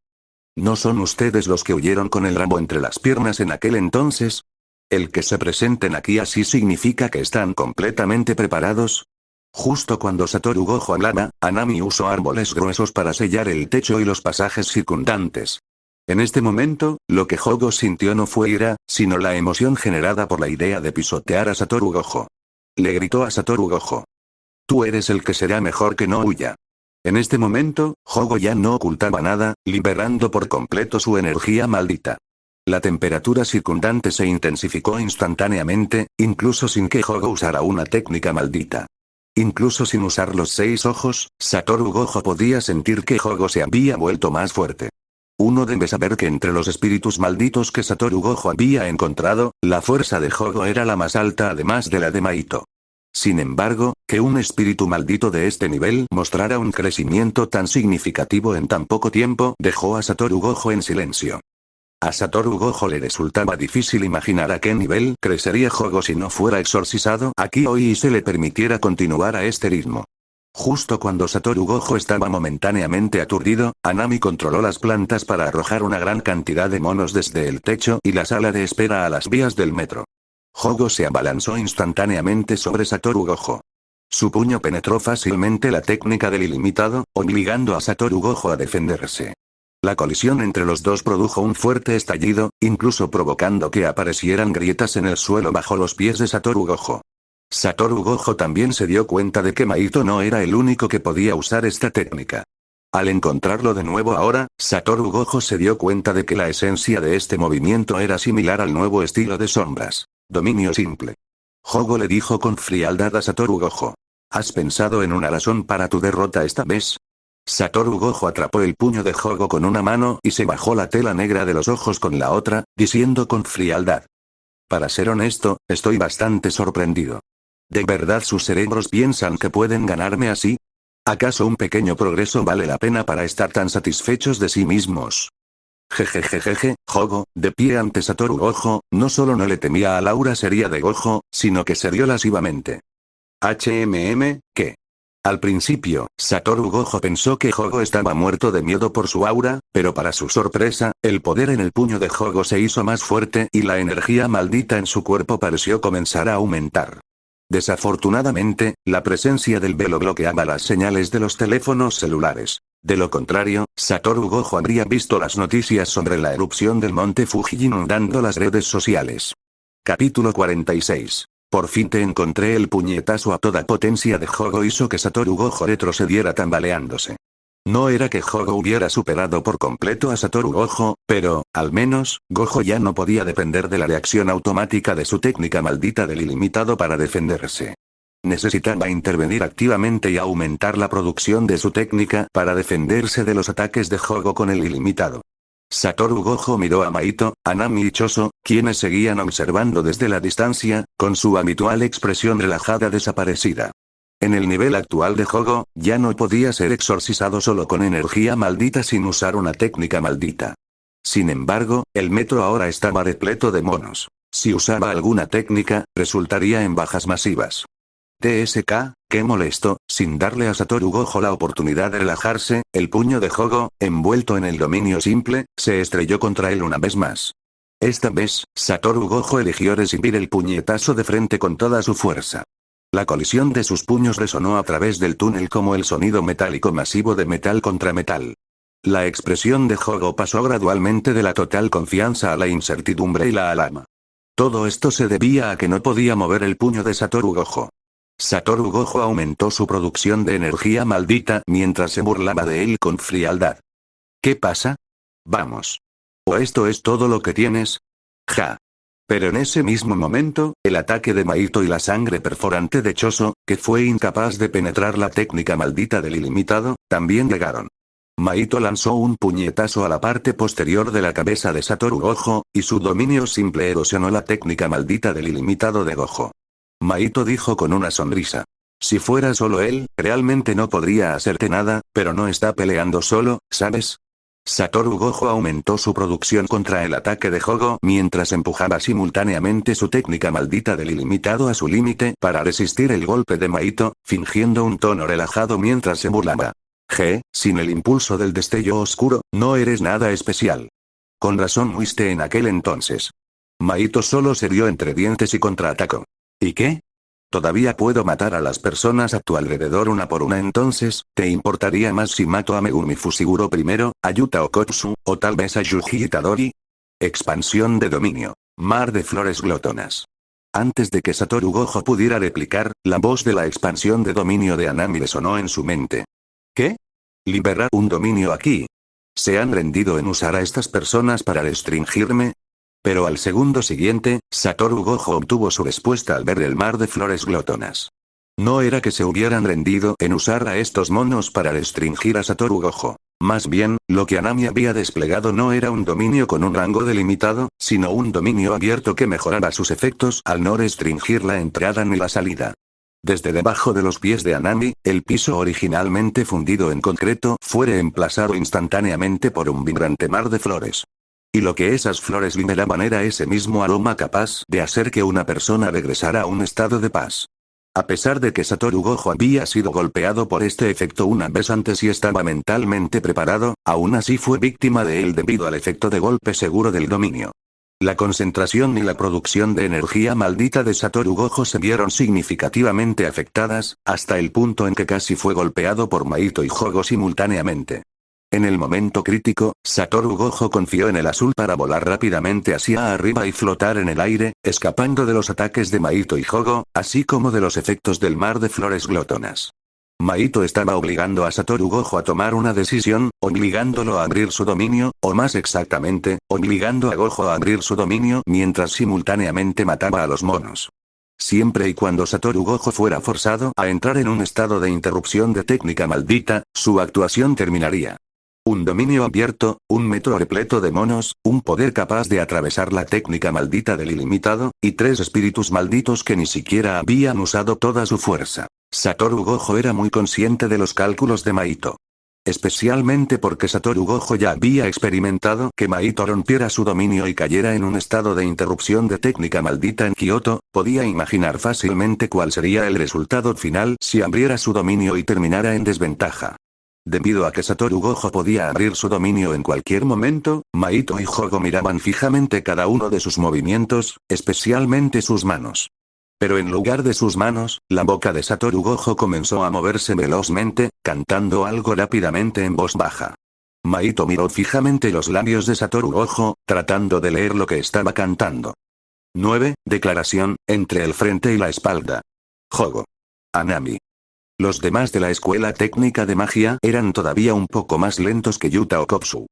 ¿No son ustedes los que huyeron con el ramo entre las piernas en aquel entonces? ¿El que se presenten aquí así significa que están completamente preparados? Justo cuando Satoru Gojo hablaba, Anami usó árboles gruesos para sellar el techo y los pasajes circundantes. En este momento, lo que Jogo sintió no fue ira, sino la emoción generada por la idea de pisotear a Satoru Gojo. Le gritó a Satoru Gojo. Tú eres el que será mejor que no huya. En este momento, Jogo ya no ocultaba nada, liberando por completo su energía maldita. La temperatura circundante se intensificó instantáneamente, incluso sin que Jogo usara una técnica maldita. Incluso sin usar los 6 ojos, Satoru Gojo podía sentir que Jogo se había vuelto más fuerte. Uno debe saber que entre los espíritus malditos que Satoru Gojo había encontrado, la fuerza de Jogo era la más alta además de la de Maito. Sin embargo, que un espíritu maldito de este nivel mostrara un crecimiento tan significativo en tan poco tiempo dejó a Satoru Gojo en silencio. A Satoru Gojo le resultaba difícil imaginar a qué nivel crecería Jogo si no fuera exorcizado aquí hoy y se le permitiera continuar a este ritmo. Justo cuando Satoru Gojo estaba momentáneamente aturdido, Anami controló las plantas para arrojar una gran cantidad de monos desde el techo y la sala de espera a las vías del metro. Jogo se abalanzó instantáneamente sobre Satoru Gojo. Su puño penetró fácilmente la técnica del ilimitado, obligando a Satoru Gojo a defenderse. La colisión entre los dos produjo un fuerte estallido, incluso provocando que aparecieran grietas en el suelo bajo los pies de Satoru Gojo. Satoru Gojo también se dio cuenta de que Maito no era el único que podía usar esta técnica. Al encontrarlo de nuevo ahora, Satoru Gojo se dio cuenta de que la esencia de este movimiento era similar al nuevo estilo de sombras. Dominio simple. Jogo le dijo con frialdad a Satoru Gojo. ¿Has pensado en una razón para tu derrota esta vez? Satoru Gojo atrapó el puño de Jogo con una mano y se bajó la tela negra de los ojos con la otra, diciendo con frialdad. Para ser honesto, estoy bastante sorprendido. ¿De verdad sus cerebros piensan que pueden ganarme así? ¿Acaso un pequeño progreso vale la pena para estar tan satisfechos de sí mismos? Jejejejeje, Jogo, de pie ante Satoru Gojo, no solo no le temía a la aura seria de Gojo, sino que se rió lascivamente. ¿Qué? Al principio, Satoru Gojo pensó que Jogo estaba muerto de miedo por su aura, pero para su sorpresa, el poder en el puño de Jogo se hizo más fuerte y la energía maldita en su cuerpo pareció comenzar a aumentar. Desafortunadamente, la presencia del velo bloqueaba las señales de los teléfonos celulares. De lo contrario, Satoru Gojo habría visto las noticias sobre la erupción del monte Fuji inundando las redes sociales. Capítulo 46. Por fin te encontré. El puñetazo a toda potencia de Jogo hizo que Satoru Gojo retrocediera tambaleándose. No era que Jogo hubiera superado por completo a Satoru Gojo, pero, al menos, Gojo ya no podía depender de la reacción automática de su técnica maldita del ilimitado para defenderse. Necesitaba intervenir activamente y aumentar la producción de su técnica para defenderse de los ataques de Jogo con el ilimitado. Satoru Gojo miró a Maito, Anami y Choso, quienes seguían observando desde la distancia, con su habitual expresión relajada desaparecida. En el nivel actual de Jogo, ya no podía ser exorcizado solo con energía maldita sin usar una técnica maldita. Sin embargo, el metro ahora estaba repleto de monos. Si usaba alguna técnica, resultaría en bajas masivas. TSK, qué molesto, sin darle a Satoru Gojo la oportunidad de relajarse, el puño de Jogo, envuelto en el dominio simple, se estrelló contra él una vez más. Esta vez, Satoru Gojo eligió recibir el puñetazo de frente con toda su fuerza. La colisión de sus puños resonó a través del túnel como el sonido metálico masivo de metal contra metal. La expresión de Jogo pasó gradualmente de la total confianza a la incertidumbre y la alarma. Todo esto se debía a que no podía mover el puño de Satoru Gojo. Satoru Gojo aumentó su producción de energía maldita mientras se burlaba de él con frialdad. ¿Qué pasa? Vamos. ¿O esto es todo lo que tienes? Ja. Pero en ese mismo momento, el ataque de Maito y la sangre perforante de Choso, que fue incapaz de penetrar la técnica maldita del ilimitado, también llegaron. Maito lanzó un puñetazo a la parte posterior de la cabeza de Satoru Gojo, y su dominio simple erosionó la técnica maldita del ilimitado de Gojo. Maito dijo con una sonrisa. Si fuera solo él, realmente no podría hacerte nada, pero no está peleando solo, ¿sabes? Satoru Gojo aumentó su producción contra el ataque de Jogo mientras empujaba simultáneamente su técnica maldita del ilimitado a su límite para resistir el golpe de Maito, fingiendo un tono relajado mientras se burlaba. Sin el impulso del destello oscuro, no eres nada especial. Con razón huiste en aquel entonces. Maito solo se rió entre dientes y contraatacó. ¿Y qué? Todavía puedo matar a las personas a tu alrededor una por una entonces, ¿te importaría más si mato a Megumi Fushiguro primero, a Yuta Okkotsu, o tal vez a Yuji Itadori? Expansión de dominio. Mar de flores glotonas. Antes de que Satoru Gojo pudiera replicar, la voz de la expansión de dominio de Anami resonó en su mente. ¿Qué? ¿Liberar un dominio aquí? ¿Se han rendido en usar a estas personas para restringirme? Pero al segundo siguiente, Satoru Gojo obtuvo su respuesta al ver el mar de flores glotonas. No era que se hubieran rendido en usar a estos monos para restringir a Satoru Gojo. Más bien, lo que Anami había desplegado no era un dominio con un rango delimitado, sino un dominio abierto que mejoraba sus efectos al no restringir la entrada ni la salida. Desde debajo de los pies de Anami, el piso originalmente fundido en concreto fue reemplazado instantáneamente por un vibrante mar de flores. Y lo que esas flores liberaban era ese mismo aroma capaz de hacer que una persona regresara a un estado de paz. A pesar de que Satoru Gojo había sido golpeado por este efecto una vez antes y estaba mentalmente preparado, aún así fue víctima de él debido al efecto de golpe seguro del dominio. La concentración y la producción de energía maldita de Satoru Gojo se vieron significativamente afectadas, hasta el punto en que casi fue golpeado por Maito y Jogo simultáneamente. En el momento crítico, Satoru Gojo confió en el azul para volar rápidamente hacia arriba y flotar en el aire, escapando de los ataques de Maito y Jogo, así como de los efectos del mar de flores glotonas. Maito estaba obligando a Satoru Gojo a tomar una decisión, obligándolo a abrir su dominio, o más exactamente, obligando a Gojo a abrir su dominio mientras simultáneamente mataba a los monos. Siempre y cuando Satoru Gojo fuera forzado a entrar en un estado de interrupción de técnica maldita, su actuación terminaría. Un dominio abierto, un metro repleto de monos, un poder capaz de atravesar la técnica maldita del ilimitado, y 3 espíritus malditos que ni siquiera habían usado toda su fuerza. Satoru Gojo era muy consciente de los cálculos de Maito. Especialmente porque Satoru Gojo ya había experimentado que Maito rompiera su dominio y cayera en un estado de interrupción de técnica maldita en Kioto, podía imaginar fácilmente cuál sería el resultado final si abriera su dominio y terminara en desventaja. Debido a que Satoru Gojo podía abrir su dominio en cualquier momento, Maito y Jogo miraban fijamente cada uno de sus movimientos, especialmente sus manos. Pero en lugar de sus manos, la boca de Satoru Gojo comenzó a moverse velozmente, cantando algo rápidamente en voz baja. Maito miró fijamente los labios de Satoru Gojo, tratando de leer lo que estaba cantando. 9. Declaración, entre el frente y la espalda. Jogo. Anami. Los demás de la escuela técnica de magia eran todavía un poco más lentos que Yuta Okkotsu.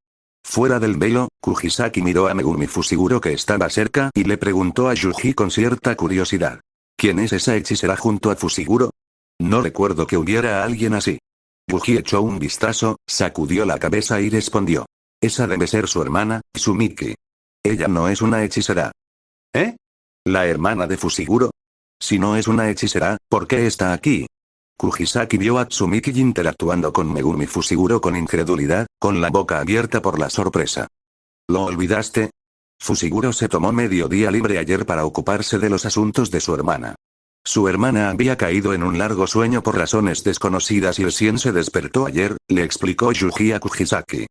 Fuera del velo, Kugisaki miró a Megumi Fushiguro que estaba cerca y le preguntó a Yuji con cierta curiosidad. ¿Quién es esa hechicera junto a Fushiguro? No recuerdo que hubiera alguien así. Yuji echó un vistazo, sacudió la cabeza y respondió. Esa debe ser su hermana, Tsumiki. Ella no es una hechicera. ¿Eh? ¿La hermana de Fushiguro? Si no es una hechicera, ¿por qué está aquí? Kugisaki vio a Tsumiki interactuando con Megumi Fushiguro con incredulidad, con la boca abierta por la sorpresa. ¿Lo olvidaste? Fushiguro se tomó medio día libre ayer para ocuparse de los asuntos de su hermana. Su hermana había caído en un largo sueño por razones desconocidas y recién se despertó ayer, le explicó Yuji a Kugisaki.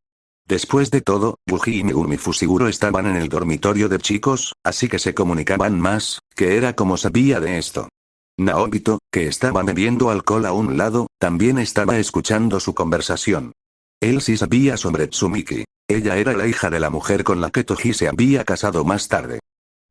Después de todo, Yuji y Megumi Fushiguro estaban en el dormitorio de chicos, así que se comunicaban más, que era como sabía de esto. Naobito, que estaba bebiendo alcohol a un lado, también estaba escuchando su conversación. Él sí sabía sobre Tsumiki. Ella era la hija de la mujer con la que Toji se había casado más tarde.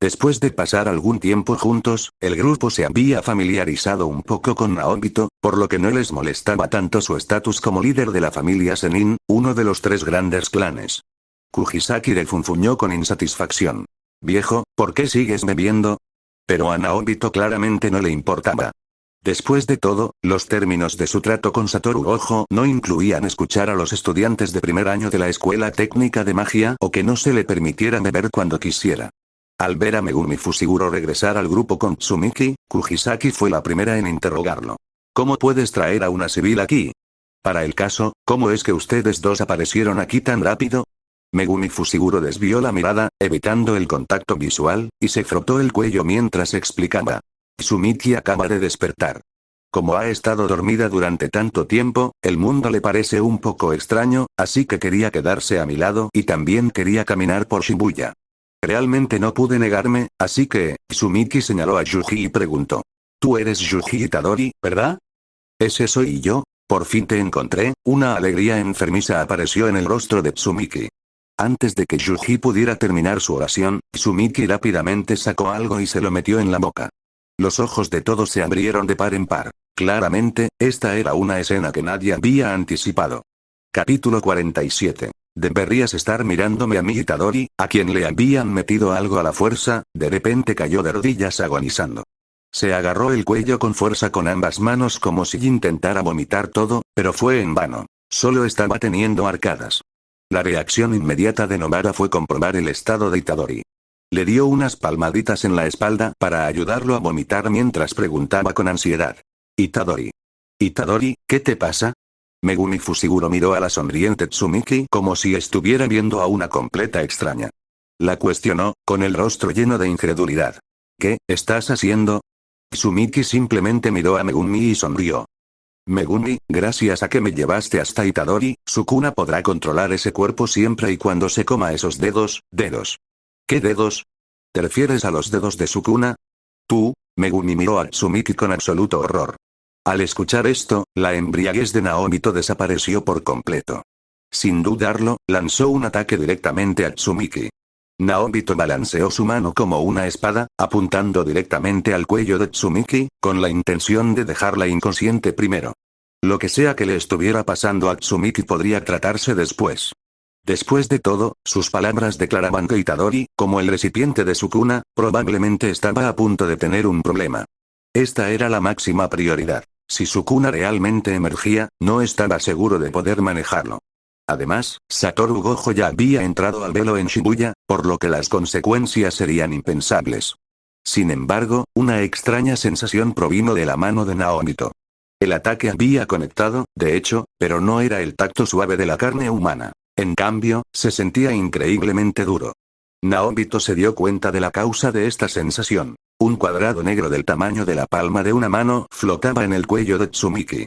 Después de pasar algún tiempo juntos, el grupo se había familiarizado un poco con Naobito, por lo que no les molestaba tanto su estatus como líder de la familia Zenin, uno de los 3 grandes clanes. Kugisaki refunfuñó con insatisfacción. Viejo, ¿por qué sigues bebiendo? Pero a Naobito claramente no le importaba. Después de todo, los términos de su trato con Satoru Gojo no incluían escuchar a los estudiantes de primer año de la escuela técnica de magia o que no se le permitiera beber cuando quisiera. Al ver a Megumi Fushiguro regresar al grupo con Tsumiki, Kugisaki fue la primera en interrogarlo. ¿Cómo puedes traer a una civil aquí? Para el caso, ¿cómo es que ustedes dos aparecieron aquí tan rápido? Megumi Fushiguro desvió la mirada, evitando el contacto visual, y se frotó el cuello mientras explicaba. Tsumiki acaba de despertar. Como ha estado dormida durante tanto tiempo, el mundo le parece un poco extraño, así que quería quedarse a mi lado y también quería caminar por Shibuya. Realmente no pude negarme, así que, Tsumiki señaló a Yuji y preguntó. Tú eres Yuji Itadori, ¿verdad? Ese soy yo, por fin te encontré, una alegría enfermiza apareció en el rostro de Tsumiki. Antes de que Yuji pudiera terminar su oración, Tsumiki rápidamente sacó algo y se lo metió en la boca. Los ojos de todos se abrieron de par en par. Claramente, esta era una escena que nadie había anticipado. Capítulo 47. Deberías estar mirándome a mí Itadori, a quien le habían metido algo a la fuerza, de repente cayó de rodillas agonizando. Se agarró el cuello con fuerza con ambas manos como si intentara vomitar todo, pero fue en vano. Solo estaba teniendo arcadas. La reacción inmediata de Nobara fue comprobar el estado de Itadori. Le dio unas palmaditas en la espalda para ayudarlo a vomitar mientras preguntaba con ansiedad. Itadori. Itadori, ¿qué te pasa? Megumi Fushiguro miró a la sonriente Tsumiki como si estuviera viendo a una completa extraña. La cuestionó, con el rostro lleno de incredulidad. ¿Qué estás haciendo? Tsumiki simplemente miró a Megumi y sonrió. Megumi, gracias a que me llevaste hasta Itadori, Sukuna podrá controlar ese cuerpo siempre y cuando se coma esos dedos. ¿Qué dedos? ¿Te refieres a los dedos de Sukuna? Tú, Megumi miró a Tsumiki con absoluto horror. Al escuchar esto, la embriaguez de Naobito desapareció por completo. Sin dudarlo, lanzó un ataque directamente a Tsumiki. Naobito balanceó su mano como una espada, apuntando directamente al cuello de Tsumiki, con la intención de dejarla inconsciente primero. Lo que sea que le estuviera pasando a Tsumiki podría tratarse después. Después de todo, sus palabras declaraban que Itadori, como el recipiente de Sukuna, probablemente estaba a punto de tener un problema. Esta era la máxima prioridad. Si Sukuna realmente emergía, no estaba seguro de poder manejarlo. Además, Satoru Gojo ya había entrado al velo en Shibuya, por lo que las consecuencias serían impensables. Sin embargo, una extraña sensación provino de la mano de Naobito. El ataque había conectado, de hecho, pero no era el tacto suave de la carne humana. En cambio, se sentía increíblemente duro. Naobito se dio cuenta de la causa de esta sensación. Un cuadrado negro del tamaño de la palma de una mano flotaba en el cuello de Tsumiki.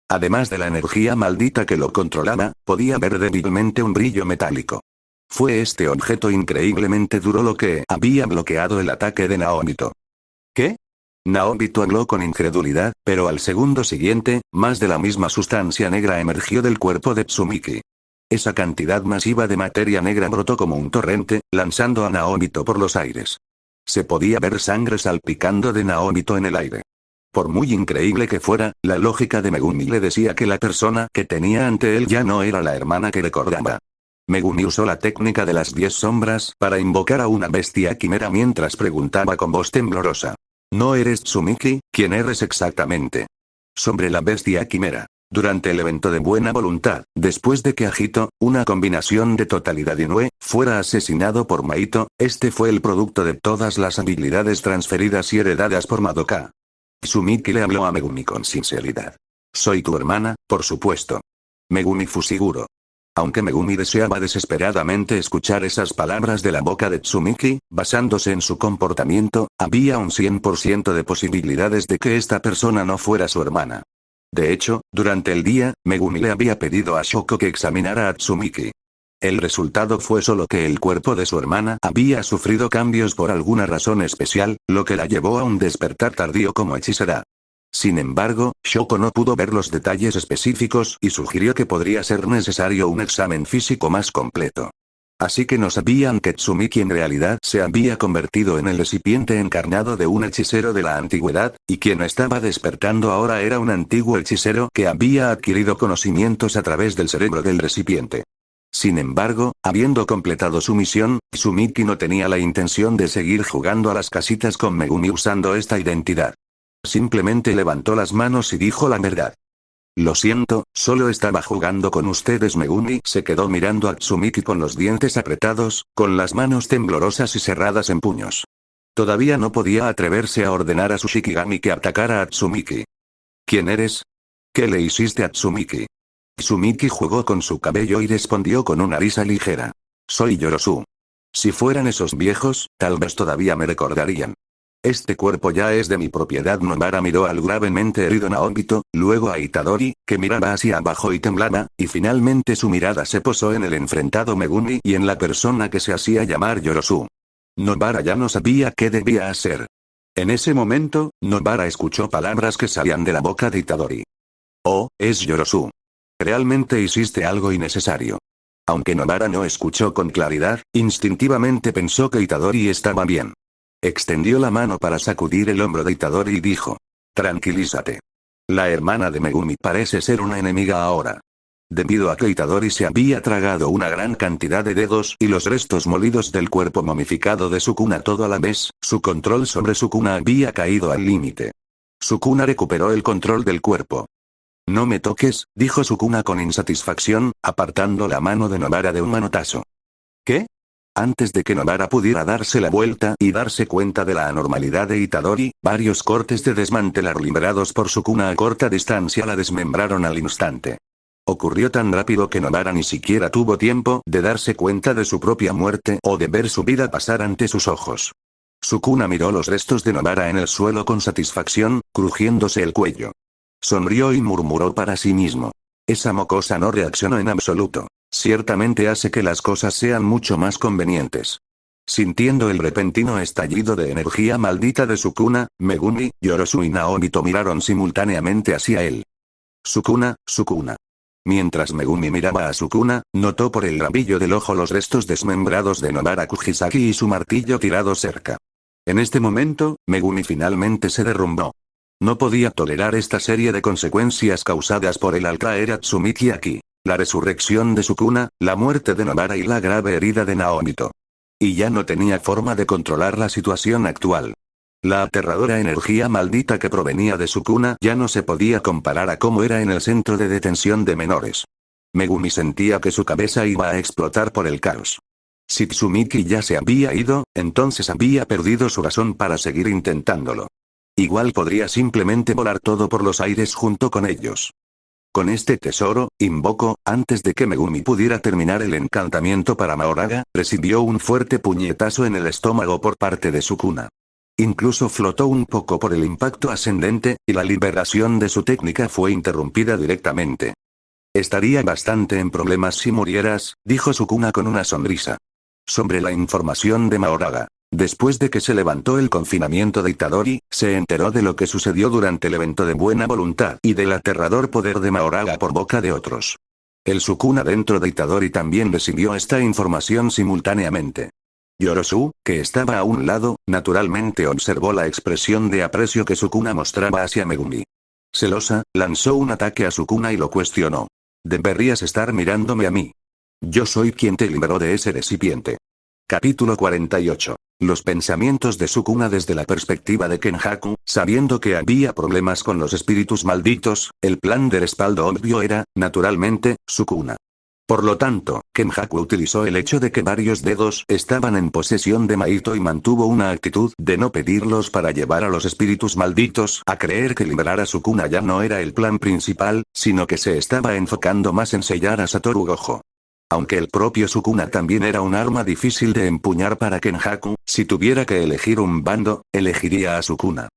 Además de la energía maldita que lo controlaba, podía ver débilmente un brillo metálico. Fue este objeto increíblemente duro lo que había bloqueado el ataque de Naobito. ¿Qué? Naobito habló con incredulidad, pero al segundo siguiente, más de la misma sustancia negra emergió del cuerpo de Tsumiki. Esa cantidad masiva de materia negra brotó como un torrente, lanzando a Naobito por los aires. Se podía ver sangre salpicando de Naobito en el aire. Por muy increíble que fuera, la lógica de Megumi le decía que la persona que tenía ante él ya no era la hermana que recordaba. Megumi usó la técnica de las 10 sombras para invocar a una bestia quimera mientras preguntaba con voz temblorosa. ¿No eres Tsumiki? ¿Quién eres exactamente? Sobre la bestia quimera. Durante el evento de buena voluntad, después de que Agito, una combinación de totalidad Inoue, fuera asesinado por Maito, este fue el producto de todas las habilidades transferidas y heredadas por Madoka. Tsumiki le habló a Megumi con sinceridad. Soy tu hermana, por supuesto. Megumi Fushiguro. Aunque Megumi deseaba desesperadamente escuchar esas palabras de la boca de Tsumiki, basándose en su comportamiento, había un 100% de posibilidades de que esta persona no fuera su hermana. De hecho, durante el día, Megumi le había pedido a Shoko que examinara a Tsumiki. El resultado fue solo que el cuerpo de su hermana había sufrido cambios por alguna razón especial, lo que la llevó a un despertar tardío como hechicera. Sin embargo, Shoko no pudo ver los detalles específicos y sugirió que podría ser necesario un examen físico más completo. Así que no sabían que Tsumiki en realidad se había convertido en el recipiente encarnado de un hechicero de la antigüedad, y quien estaba despertando ahora era un antiguo hechicero que había adquirido conocimientos a través del cerebro del recipiente. Sin embargo, habiendo completado su misión, Tsumiki no tenía la intención de seguir jugando a las casitas con Megumi usando esta identidad. Simplemente levantó las manos y dijo la verdad. Lo siento, solo estaba jugando con ustedes. Megumi se quedó mirando a Tsumiki con los dientes apretados, con las manos temblorosas y cerradas en puños. Todavía no podía atreverse a ordenar a su Shikigami que atacara a Tsumiki. ¿Quién eres? ¿Qué le hiciste a Tsumiki? Tsumiki jugó con su cabello y respondió con una risa ligera. Soy Yorosu. Si fueran esos viejos, tal vez todavía me recordarían. Este cuerpo ya es de mi propiedad. Nobara miró al gravemente herido Naobito, luego a Itadori, que miraba hacia abajo y temblaba, y finalmente su mirada se posó en el enfrentado Megumi y en la persona que se hacía llamar Yorosu. Nobara ya no sabía qué debía hacer. En ese momento, Nobara escuchó palabras que salían de la boca de Itadori. Oh, es Yorosu. Realmente hiciste algo innecesario. Aunque Nobara no escuchó con claridad, instintivamente pensó que Itadori estaba bien. Extendió la mano para sacudir el hombro de Itadori y dijo. Tranquilízate. La hermana de Megumi parece ser una enemiga ahora. Debido a que Itadori se había tragado una gran cantidad de dedos y los restos molidos del cuerpo momificado de Sukuna todo a la vez, su control sobre Sukuna había caído al límite. Sukuna recuperó el control del cuerpo. No me toques, dijo Sukuna con insatisfacción, apartando la mano de Nobara de un manotazo. ¿Qué? Antes de que Nobara pudiera darse la vuelta y darse cuenta de la anormalidad de Itadori, varios cortes de desmantelar liberados por Sukuna a corta distancia la desmembraron al instante. Ocurrió tan rápido que Nobara ni siquiera tuvo tiempo de darse cuenta de su propia muerte o de ver su vida pasar ante sus ojos. Sukuna miró los restos de Nobara en el suelo con satisfacción, crujiéndose el cuello. Sonrió y murmuró para sí mismo. Esa mocosa no reaccionó en absoluto. Ciertamente hace que las cosas sean mucho más convenientes. Sintiendo el repentino estallido de energía maldita de Sukuna, Megumi, Yorosu y Naobito miraron simultáneamente hacia él. Sukuna, Sukuna. Mientras Megumi miraba a Sukuna, notó por el rabillo del ojo los restos desmembrados de Nobara Kujisaki y su martillo tirado cerca. En este momento, Megumi finalmente se derrumbó. No podía tolerar esta serie de consecuencias causadas por el al traer a Tsumiki aquí. La resurrección de Sukuna, la muerte de Nobara y la grave herida de Naobito. Y ya no tenía forma de controlar la situación actual. La aterradora energía maldita que provenía de Sukuna ya no se podía comparar a cómo era en el centro de detención de menores. Megumi sentía que su cabeza iba a explotar por el caos. Si Tsumiki ya se había ido, entonces había perdido su razón para seguir intentándolo. Igual podría simplemente volar todo por los aires junto con ellos. Con este tesoro, invoco, antes de que Megumi pudiera terminar el encantamiento para Mahoraga, recibió un fuerte puñetazo en el estómago por parte de Sukuna. Incluso flotó un poco por el impacto ascendente, y la liberación de su técnica fue interrumpida directamente. Estaría bastante en problemas si murieras, dijo Sukuna con una sonrisa. Sobre la información de Mahoraga. Después de que se levantó el confinamiento de Itadori, se enteró de lo que sucedió durante el evento de buena voluntad y del aterrador poder de Mahoraga por boca de otros. El Sukuna dentro de Itadori también recibió esta información simultáneamente. Yorosu, que estaba a un lado, naturalmente observó la expresión de aprecio que Sukuna mostraba hacia Megumi. Celosa, lanzó un ataque a Sukuna y lo cuestionó. Deberías estar mirándome a mí. Yo soy quien te liberó de ese recipiente. Capítulo 48. Los pensamientos de Sukuna desde la perspectiva de Kenjaku, sabiendo que había problemas con los espíritus malditos, el plan de respaldo obvio era, naturalmente, Sukuna. Por lo tanto, Kenjaku utilizó el hecho de que varios dedos estaban en posesión de Maito y mantuvo una actitud de no pedirlos para llevar a los espíritus malditos a creer que liberar a Sukuna ya no era el plan principal, sino que se estaba enfocando más en sellar a Satoru Gojo. Aunque el propio Sukuna también era un arma difícil de empuñar para Kenjaku, si tuviera que elegir un bando, elegiría a Sukuna.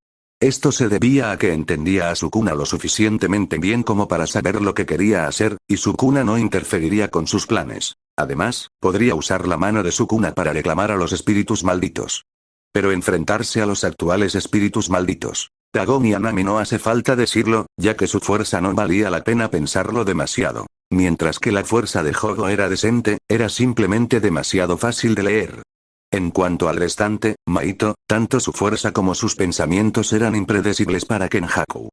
Esto se debía a que entendía a Sukuna lo suficientemente bien como para saber lo que quería hacer, y Sukuna no interferiría con sus planes. Además, podría usar la mano de Sukuna para reclamar a los espíritus malditos. Pero enfrentarse a los actuales espíritus malditos. Kagome Anami no hace falta decirlo, ya que su fuerza no valía la pena pensarlo demasiado. Mientras que la fuerza de Jogo era decente, era simplemente demasiado fácil de leer. En cuanto al restante, Maito, tanto su fuerza como sus pensamientos eran impredecibles para Kenjaku.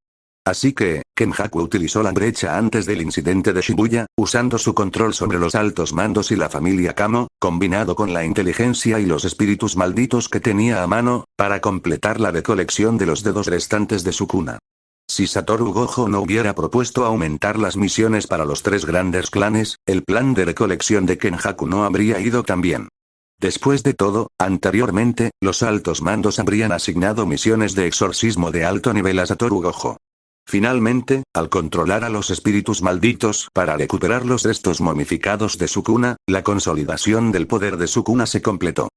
Así que, Kenjaku utilizó la brecha antes del incidente de Shibuya, usando su control sobre los altos mandos y la familia Kamo, combinado con la inteligencia y los espíritus malditos que tenía a mano, para completar la recolección de los dedos restantes de Sukuna. Si Satoru Gojo no hubiera propuesto aumentar las misiones para los 3 grandes clanes, el plan de recolección de Kenjaku no habría ido tan bien. Después de todo, anteriormente, los altos mandos habrían asignado misiones de exorcismo de alto nivel a Satoru Gojo. Finalmente, al controlar a los espíritus malditos para recuperar los restos momificados de Sukuna, la consolidación del poder de Sukuna se completó.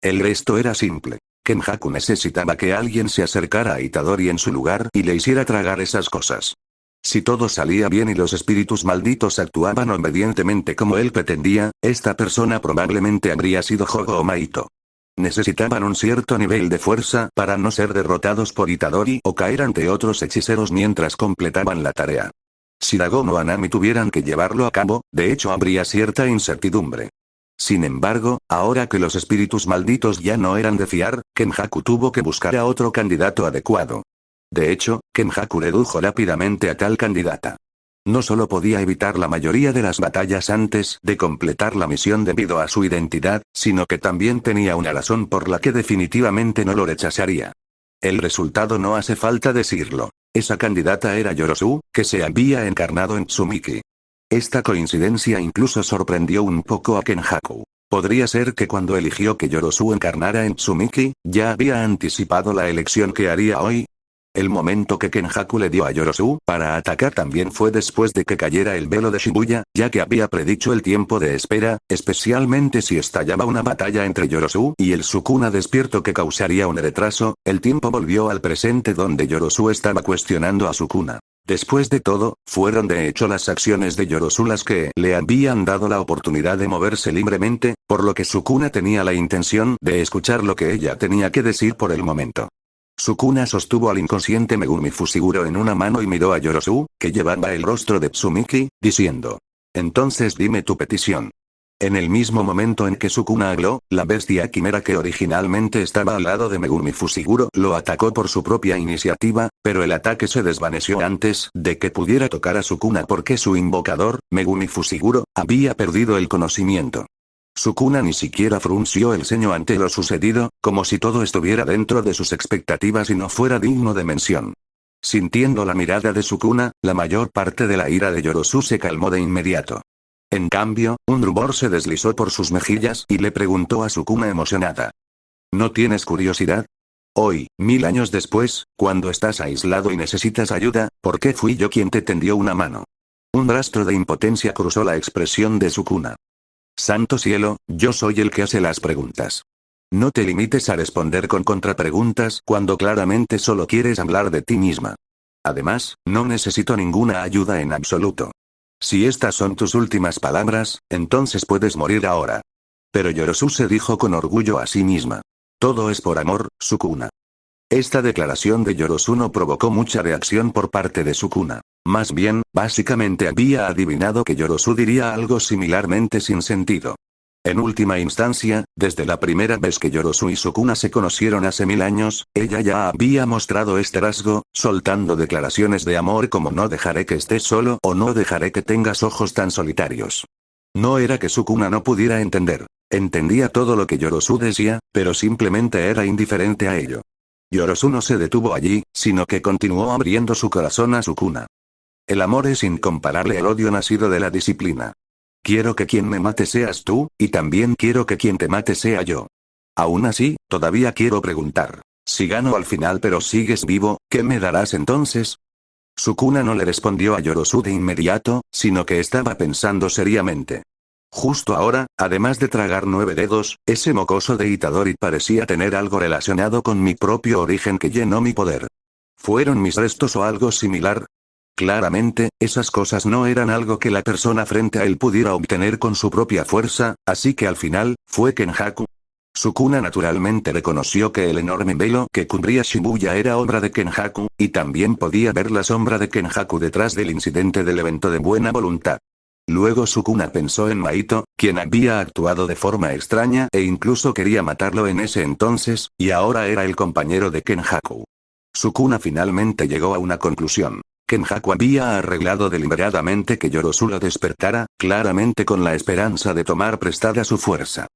El resto era simple. Kenjaku necesitaba que alguien se acercara a Itadori en su lugar y le hiciera tragar esas cosas. Si todo salía bien y los espíritus malditos actuaban obedientemente como él pretendía, esta persona probablemente habría sido Hogo o Maito. Necesitaban un cierto nivel de fuerza para no ser derrotados por Itadori o caer ante otros hechiceros mientras completaban la tarea. Si Dagón o Anami tuvieran que llevarlo a cabo, de hecho habría cierta incertidumbre. Sin embargo, ahora que los espíritus malditos ya no eran de fiar, Kenjaku tuvo que buscar a otro candidato adecuado. De hecho, Kenjaku redujo rápidamente a tal candidata. No solo podía evitar la mayoría de las batallas antes de completar la misión debido a su identidad, sino que también tenía una razón por la que definitivamente no lo rechazaría. El resultado no hace falta decirlo. Esa candidata era Yorosu, que se había encarnado en Tsumiki. Esta coincidencia incluso sorprendió un poco a Kenjaku. Podría ser que cuando eligió que Yorosu encarnara en Tsumiki, ya había anticipado la elección que haría hoy. El momento que Kenjaku le dio a Yorosu para atacar también fue después de que cayera el velo de Shibuya, ya que había predicho el tiempo de espera, especialmente si estallaba una batalla entre Yorosu y el Sukuna despierto que causaría un retraso. El tiempo volvió al presente donde Yorosu estaba cuestionando a Sukuna. Después de todo, fueron de hecho las acciones de Yorosu las que le habían dado la oportunidad de moverse libremente, por lo que Sukuna tenía la intención de escuchar lo que ella tenía que decir por el momento. Sukuna sostuvo al inconsciente Megumi Fushiguro en una mano y miró a Yorosu, que llevaba el rostro de Tsumiki, diciendo: «Entonces dime tu petición». En el mismo momento en que Sukuna habló, la bestia quimera que originalmente estaba al lado de Megumi Fushiguro lo atacó por su propia iniciativa, pero el ataque se desvaneció antes de que pudiera tocar a Sukuna porque su invocador, Megumi Fushiguro, había perdido el conocimiento. Sukuna ni siquiera frunció el ceño ante lo sucedido, como si todo estuviera dentro de sus expectativas y no fuera digno de mención. Sintiendo la mirada de Sukuna, la mayor parte de la ira de Yorosu se calmó de inmediato. En cambio, un rubor se deslizó por sus mejillas y le preguntó a Sukuna emocionada: ¿No tienes curiosidad? Hoy, 1000 años después, cuando estás aislado y necesitas ayuda, ¿por qué fui yo quien te tendió una mano? Un rastro de impotencia cruzó la expresión de Sukuna. Santo cielo, yo soy el que hace las preguntas. No te limites a responder con contrapreguntas cuando claramente solo quieres hablar de ti misma. Además, no necesito ninguna ayuda en absoluto. Si estas son tus últimas palabras, entonces puedes morir ahora. Pero Yorosu se dijo con orgullo a sí misma. Todo es por amor, Sukuna. Esta declaración de Yorosu no provocó mucha reacción por parte de Sukuna. Más bien, básicamente había adivinado que Yorosu diría algo similarmente sin sentido. En última instancia, desde la primera vez que Yorosu y Sukuna se conocieron hace 1000 años, ella ya había mostrado este rasgo, soltando declaraciones de amor como no dejaré que estés solo o no dejaré que tengas ojos tan solitarios. No era que Sukuna no pudiera entender. Entendía todo lo que Yorosu decía, pero simplemente era indiferente a ello. Yorosu no se detuvo allí, sino que continuó abriendo su corazón a Sukuna. El amor es incomparable al odio nacido de la disciplina. Quiero que quien me mate seas tú, y también quiero que quien te mate sea yo. Aún así, todavía quiero preguntar. Si gano al final pero sigues vivo, ¿qué me darás entonces? Sukuna no le respondió a Yorosu de inmediato, sino que estaba pensando seriamente. Justo ahora, además de tragar 9 dedos, ese mocoso de Itadori parecía tener algo relacionado con mi propio origen que llenó mi poder. ¿Fueron mis restos o algo similar? Claramente, esas cosas no eran algo que la persona frente a él pudiera obtener con su propia fuerza, así que al final, fue Kenjaku. Sukuna naturalmente reconoció que el enorme velo que cubría Shibuya era obra de Kenjaku, y también podía ver la sombra de Kenjaku detrás del incidente del evento de buena voluntad. Luego Sukuna pensó en Maito, quien había actuado de forma extraña e incluso quería matarlo en ese entonces, y ahora era el compañero de Kenjaku. Sukuna finalmente llegó a una conclusión. Kenjaku había arreglado deliberadamente que Yorosu lo despertara, claramente con la esperanza de tomar prestada su fuerza.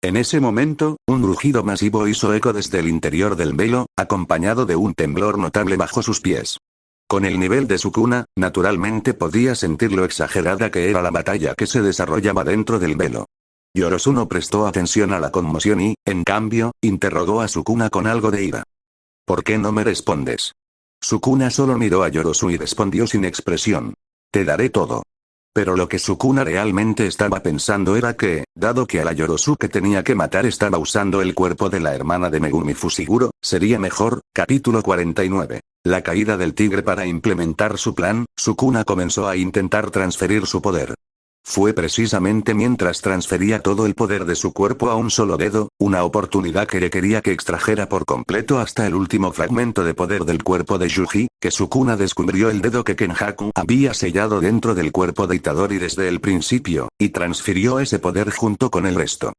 En ese momento, un rugido masivo hizo eco desde el interior del velo, acompañado de un temblor notable bajo sus pies. Con el nivel de Sukuna, naturalmente podía sentir lo exagerada que era la batalla que se desarrollaba dentro del velo. Yorosu no prestó atención a la conmoción y, en cambio, interrogó a Sukuna con algo de ira. ¿Por qué no me respondes? Sukuna solo miró a Yorosu y respondió sin expresión. Te daré todo. Pero lo que Sukuna realmente estaba pensando era que, dado que a la Yorosu que tenía que matar estaba usando el cuerpo de la hermana de Megumi Fushiguro, sería mejor. Capítulo 49. La caída del tigre. Para implementar su plan, Sukuna comenzó a intentar transferir su poder. Fue precisamente mientras transfería todo el poder de su cuerpo a un solo dedo, una oportunidad que requería que extrajera por completo hasta el último fragmento de poder del cuerpo de Yuji, que Sukuna descubrió el dedo que Kenjaku había sellado dentro del cuerpo de Itadori desde el principio, y transfirió ese poder junto con el resto.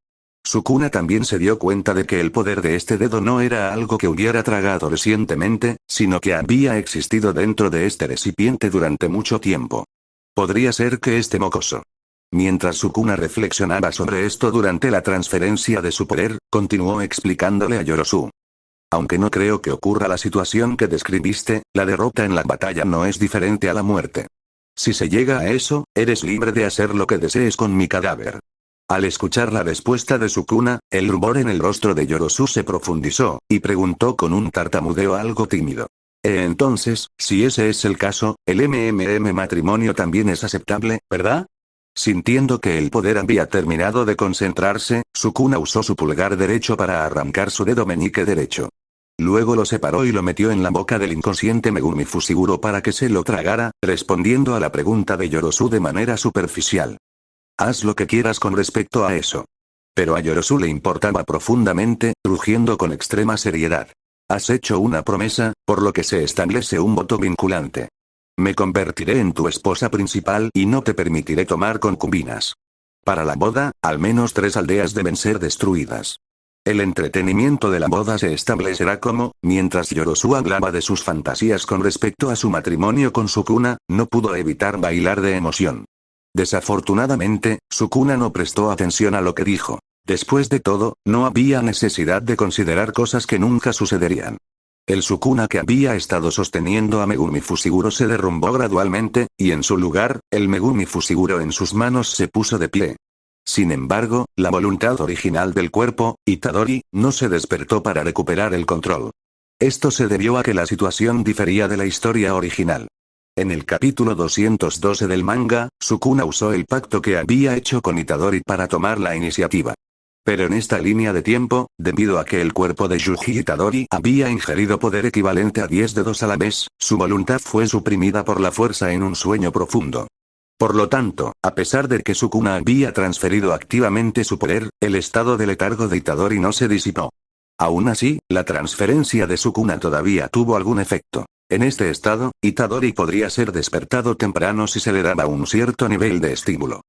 Sukuna también se dio cuenta de que el poder de este dedo no era algo que hubiera tragado recientemente, sino que había existido dentro de este recipiente durante mucho tiempo. Podría ser que este mocoso. Mientras Sukuna reflexionaba sobre esto durante la transferencia de su poder, continuó explicándole a Yorosu. Aunque no creo que ocurra la situación que describiste, la derrota en la batalla no es diferente a la muerte. Si se llega a eso, eres libre de hacer lo que desees con mi cadáver. Al escuchar la respuesta de Sukuna, el rubor en el rostro de Yorosu se profundizó, y preguntó con un tartamudeo algo tímido. Entonces, si ese es el caso, el matrimonio también es aceptable, ¿verdad? Sintiendo que el poder había terminado de concentrarse, Sukuna usó su pulgar derecho para arrancar su dedo meñique derecho. Luego lo separó y lo metió en la boca del inconsciente Megumi Fushiguro para que se lo tragara, respondiendo a la pregunta de Yorosu de manera superficial. Haz lo que quieras con respecto a eso. Pero a Yorosu le importaba profundamente, rugiendo con extrema seriedad. Has hecho una promesa, por lo que se establece un voto vinculante. Me convertiré en tu esposa principal y no te permitiré tomar concubinas. Para la boda, al menos 3 aldeas deben ser destruidas. El entretenimiento de la boda se establecerá como, mientras Yorosu hablaba de sus fantasías con respecto a su matrimonio con Sukuna, no pudo evitar bailar de emoción. Desafortunadamente, Sukuna no prestó atención a lo que dijo. Después de todo, no había necesidad de considerar cosas que nunca sucederían. El Sukuna que había estado sosteniendo a Megumi Fushiguro se derrumbó gradualmente, y en su lugar, el Megumi Fushiguro en sus manos se puso de pie. Sin embargo, la voluntad original del cuerpo, Itadori, no se despertó para recuperar el control. Esto se debió a que la situación difería de la historia original. En el capítulo 212 del manga, Sukuna usó el pacto que había hecho con Itadori para tomar la iniciativa. Pero en esta línea de tiempo, debido a que el cuerpo de Yuji Itadori había ingerido poder equivalente a 10 dedos a la vez, su voluntad fue suprimida por la fuerza en un sueño profundo. Por lo tanto, a pesar de que Sukuna había transferido activamente su poder, el estado de letargo de Itadori no se disipó. Aún así, la transferencia de Sukuna todavía tuvo algún efecto. En este estado, Itadori podría ser despertado temprano si se le daba un cierto nivel de estímulo.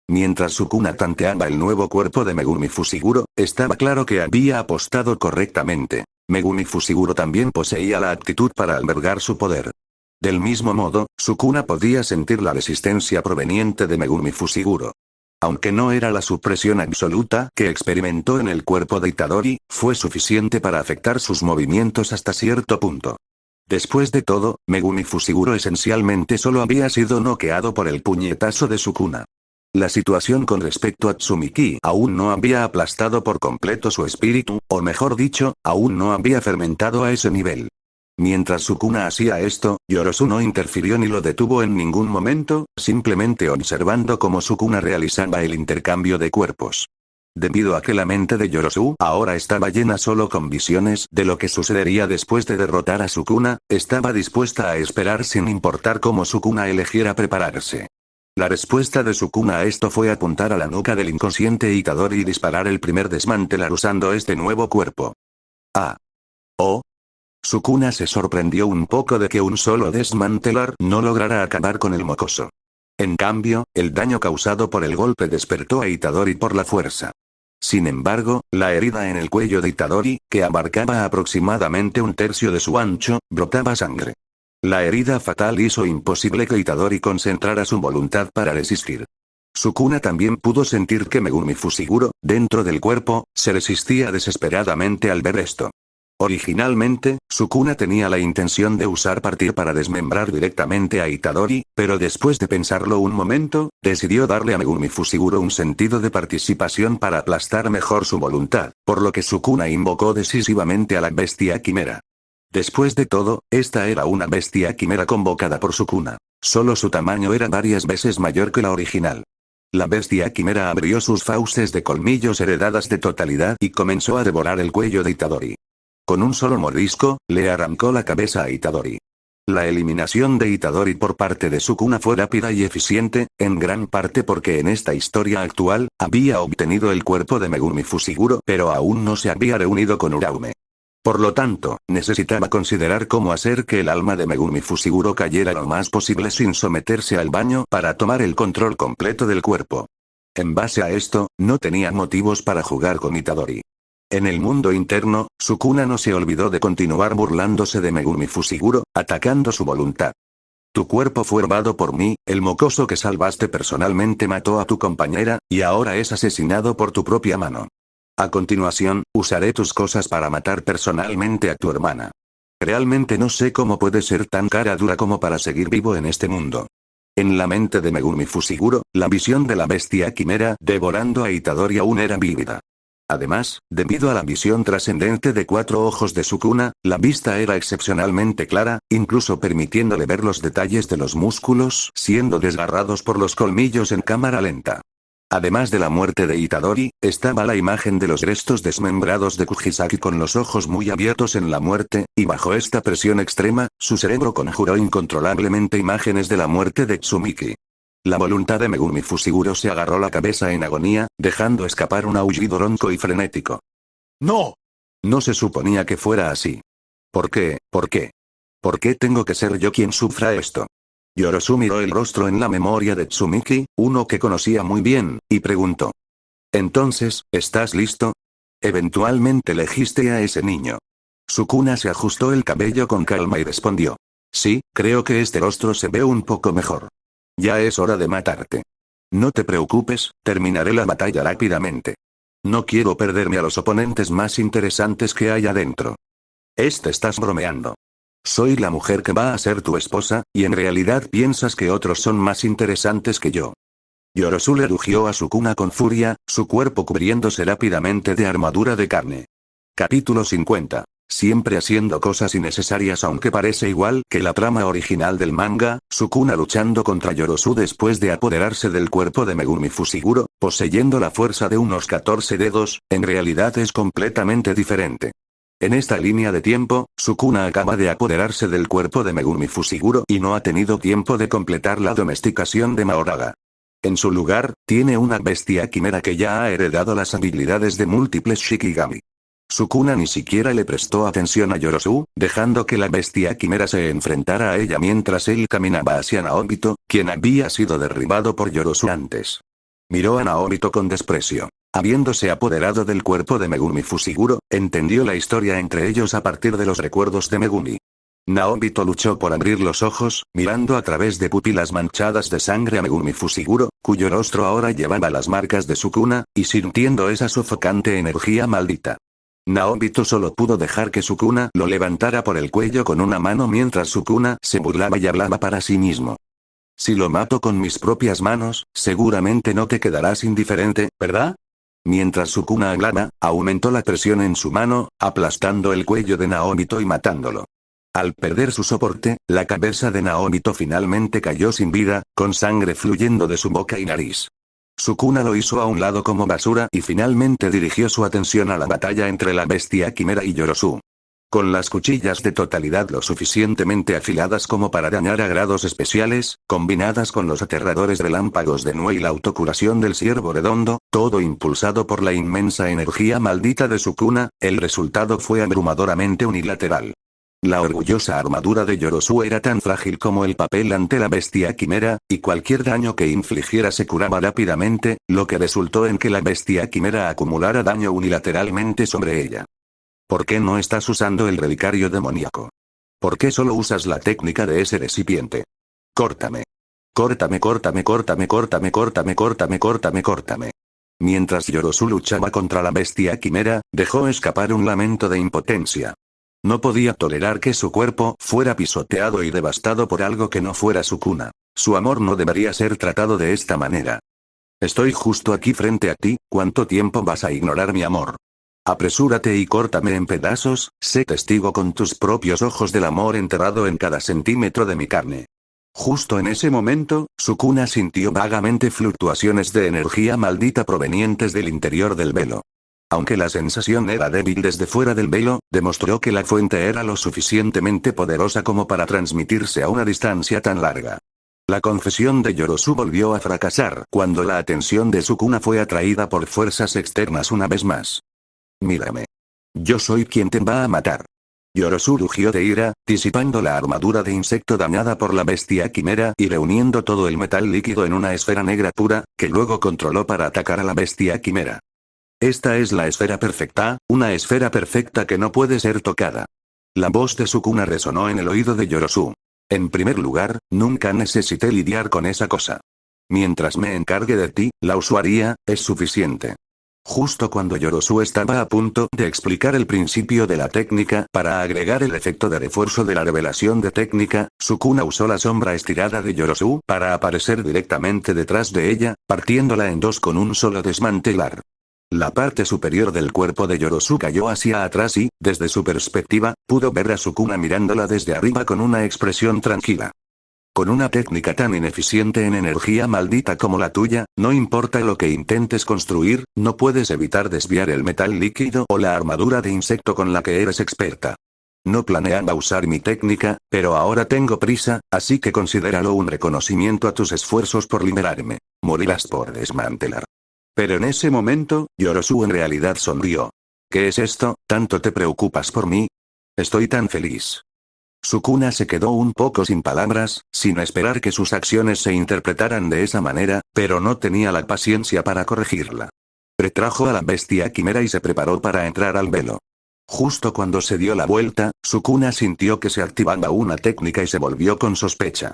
Mientras Sukuna tanteaba el nuevo cuerpo de Megumi Fushiguro, estaba claro que había apostado correctamente. Megumi Fushiguro también poseía la aptitud para albergar su poder. Del mismo modo, Sukuna podía sentir la resistencia proveniente de Megumi Fushiguro. Aunque no era la supresión absoluta que experimentó en el cuerpo de Itadori, fue suficiente para afectar sus movimientos hasta cierto punto. Después de todo, Megumi Fushiguro esencialmente solo había sido noqueado por el puñetazo de Sukuna. La situación con respecto a Tsumiki aún no había aplastado por completo su espíritu, o mejor dicho, aún no había fermentado a ese nivel. Mientras Sukuna hacía esto, Yorosu no interfirió ni lo detuvo en ningún momento, simplemente observando cómo Sukuna realizaba el intercambio de cuerpos. Debido a que la mente de Yorosu ahora estaba llena solo con visiones de lo que sucedería después de derrotar a Sukuna, estaba dispuesta a esperar sin importar cómo Sukuna eligiera prepararse. La respuesta de Sukuna a esto fue apuntar a la nuca del inconsciente Itadori y disparar el primer desmantelar usando este nuevo cuerpo. Oh. Sukuna se sorprendió un poco de que un solo desmantelar no lograra acabar con el mocoso. En cambio, el daño causado por el golpe despertó a Itadori por la fuerza. Sin embargo, la herida en el cuello de Itadori, que abarcaba aproximadamente un tercio de su ancho, brotaba sangre. La herida fatal hizo imposible que Itadori concentrara su voluntad para resistir. Sukuna también pudo sentir que Megumi Fushiguro, dentro del cuerpo, se resistía desesperadamente al ver esto. Originalmente, Sukuna tenía la intención de usar partir para desmembrar directamente a Itadori, pero después de pensarlo un momento, decidió darle a Megumi Fushiguro un sentido de participación para aplastar mejor su voluntad, por lo que Sukuna invocó decisivamente a la bestia quimera. Después de todo, esta era una bestia quimera convocada por Sukuna. Solo su tamaño era varias veces mayor que la original. La bestia quimera abrió sus fauces de colmillos heredadas de totalidad y comenzó a devorar el cuello de Itadori. Con un solo mordisco, le arrancó la cabeza a Itadori. La eliminación de Itadori por parte de Sukuna fue rápida y eficiente, en gran parte porque en esta historia actual, había obtenido el cuerpo de Megumi Fushiguro pero aún no se había reunido con Uraume. Por lo tanto, necesitaba considerar cómo hacer que el alma de Megumi Fushiguro cayera lo más posible sin someterse al baño para tomar el control completo del cuerpo. En base a esto, no tenía motivos para jugar con Itadori. En el mundo interno, Sukuna no se olvidó de continuar burlándose de Megumi Fushiguro, atacando su voluntad. Tu cuerpo fue robado por mí, el mocoso que salvaste personalmente mató a tu compañera, y ahora es asesinado por tu propia mano. A continuación, usaré tus cosas para matar personalmente a tu hermana. Realmente no sé cómo puedes ser tan cara dura como para seguir vivo en este mundo. En la mente de Megumi Fushiguro, la visión de la bestia quimera devorando a Itadori aún era vívida. Además, debido a la visión trascendente de 4 ojos de Sukuna, la vista era excepcionalmente clara, incluso permitiéndole ver los detalles de los músculos siendo desgarrados por los colmillos en cámara lenta. Además de la muerte de Itadori, estaba la imagen de los restos desmembrados de Kujisaki con los ojos muy abiertos en la muerte, y bajo esta presión extrema, su cerebro conjuró incontrolablemente imágenes de la muerte de Tsumiki. La voluntad de Megumi Fushiguro se agarró la cabeza en agonía, dejando escapar un aullido ronco y frenético. ¡No! No se suponía que fuera así. ¿Por qué? ¿Por qué? ¿Por qué tengo que ser yo quien sufra esto? Yorosu miró el rostro en la memoria de Tsumiki, uno que conocía muy bien, y preguntó. Entonces, ¿estás listo? Eventualmente elegiste a ese niño. Sukuna se ajustó el cabello con calma y respondió. Sí, creo que este rostro se ve un poco mejor. Ya es hora de matarte. No te preocupes, terminaré la batalla rápidamente. No quiero perderme a los oponentes más interesantes que hay adentro. Estás bromeando. Soy la mujer que va a ser tu esposa, y en realidad piensas que otros son más interesantes que yo. Yorosu le rugió a Sukuna con furia, su cuerpo cubriéndose rápidamente de armadura de carne. Capítulo 50. Siempre haciendo cosas innecesarias aunque parece igual que la trama original del manga, Sukuna luchando contra Yorosu después de apoderarse del cuerpo de Megumi Fushiguro, poseyendo la fuerza de unos 14 dedos, en realidad es completamente diferente. En esta línea de tiempo, Sukuna acaba de apoderarse del cuerpo de Megumi Fushiguro y no ha tenido tiempo de completar la domesticación de Mahoraga. En su lugar, tiene una bestia quimera que ya ha heredado las habilidades de múltiples Shikigami. Sukuna ni siquiera le prestó atención a Yorosu, dejando que la bestia quimera se enfrentara a ella mientras él caminaba hacia Naobito, quien había sido derribado por Yorosu antes. Miró a Naobito con desprecio. Habiéndose apoderado del cuerpo de Megumi Fushiguro, entendió la historia entre ellos a partir de los recuerdos de Megumi. Naobito luchó por abrir los ojos, mirando a través de pupilas manchadas de sangre a Megumi Fushiguro, cuyo rostro ahora llevaba las marcas de Sukuna, y sintiendo esa sofocante energía maldita. Naobito solo pudo dejar que Sukuna lo levantara por el cuello con una mano mientras Sukuna se burlaba y hablaba para sí mismo. Si lo mato con mis propias manos, seguramente no te quedarás indiferente, ¿verdad? Mientras Sukuna hablaba, aumentó la presión en su mano, aplastando el cuello de Naobito y matándolo. Al perder su soporte, la cabeza de Naobito finalmente cayó sin vida, con sangre fluyendo de su boca y nariz. Sukuna lo hizo a un lado como basura y finalmente dirigió su atención a la batalla entre la bestia quimera y Yorosu. Con las cuchillas de totalidad lo suficientemente afiladas como para dañar a grados especiales, combinadas con los aterradores relámpagos de Nue y la autocuración del ciervo redondo, todo impulsado por la inmensa energía maldita de Sukuna, el resultado fue abrumadoramente unilateral. La orgullosa armadura de Yorosu era tan frágil como el papel ante la bestia quimera, y cualquier daño que infligiera se curaba rápidamente, lo que resultó en que la bestia quimera acumulara daño unilateralmente sobre ella. ¿Por qué no estás usando el relicario demoníaco? ¿Por qué solo usas la técnica de ese recipiente? Córtame. Córtame, córtame, córtame, córtame, córtame, córtame, córtame, córtame. Mientras Yorosu luchaba contra la bestia quimera, dejó escapar un lamento de impotencia. No podía tolerar que su cuerpo fuera pisoteado y devastado por algo que no fuera su cuna. Su amor no debería ser tratado de esta manera. Estoy justo aquí frente a ti, ¿cuánto tiempo vas a ignorar mi amor? Apresúrate y córtame en pedazos, sé testigo con tus propios ojos del amor enterrado en cada centímetro de mi carne. Justo en ese momento, Sukuna sintió vagamente fluctuaciones de energía maldita provenientes del interior del velo. Aunque la sensación era débil desde fuera del velo, demostró que la fuente era lo suficientemente poderosa como para transmitirse a una distancia tan larga. La confesión de Yorosu volvió a fracasar cuando la atención de Sukuna fue atraída por fuerzas externas una vez más. Mírame. Yo soy quien te va a matar. Yorosu rugió de ira, disipando la armadura de insecto dañada por la bestia quimera y reuniendo todo el metal líquido en una esfera negra pura, que luego controló para atacar a la bestia quimera. Esta es la esfera perfecta, una esfera perfecta que no puede ser tocada. La voz de Sukuna resonó en el oído de Yorosu. En primer lugar, nunca necesité lidiar con esa cosa. Mientras me encargue de ti, la usuaría, es suficiente. Justo cuando Yorosu estaba a punto de explicar el principio de la técnica para agregar el efecto de refuerzo de la revelación de técnica, Sukuna usó la sombra estirada de Yorosu para aparecer directamente detrás de ella, partiéndola en dos con un solo desmantelar. La parte superior del cuerpo de Yorosu cayó hacia atrás y, desde su perspectiva, pudo ver a Sukuna mirándola desde arriba con una expresión tranquila. Con una técnica tan ineficiente en energía maldita como la tuya, no importa lo que intentes construir, no puedes evitar desviar el metal líquido o la armadura de insecto con la que eres experta. No planeaba usar mi técnica, pero ahora tengo prisa, así que considéralo un reconocimiento a tus esfuerzos por liberarme. Morirás por desmantelar. Pero en ese momento, Yorosu en realidad sonrió. ¿Qué es esto? ¿Tanto te preocupas por mí? Estoy tan feliz. Sukuna se quedó un poco sin palabras, sin esperar que sus acciones se interpretaran de esa manera, pero no tenía la paciencia para corregirla. Retrajo a la bestia quimera y se preparó para entrar al velo. Justo cuando se dio la vuelta, Sukuna sintió que se activaba una técnica y se volvió con sospecha.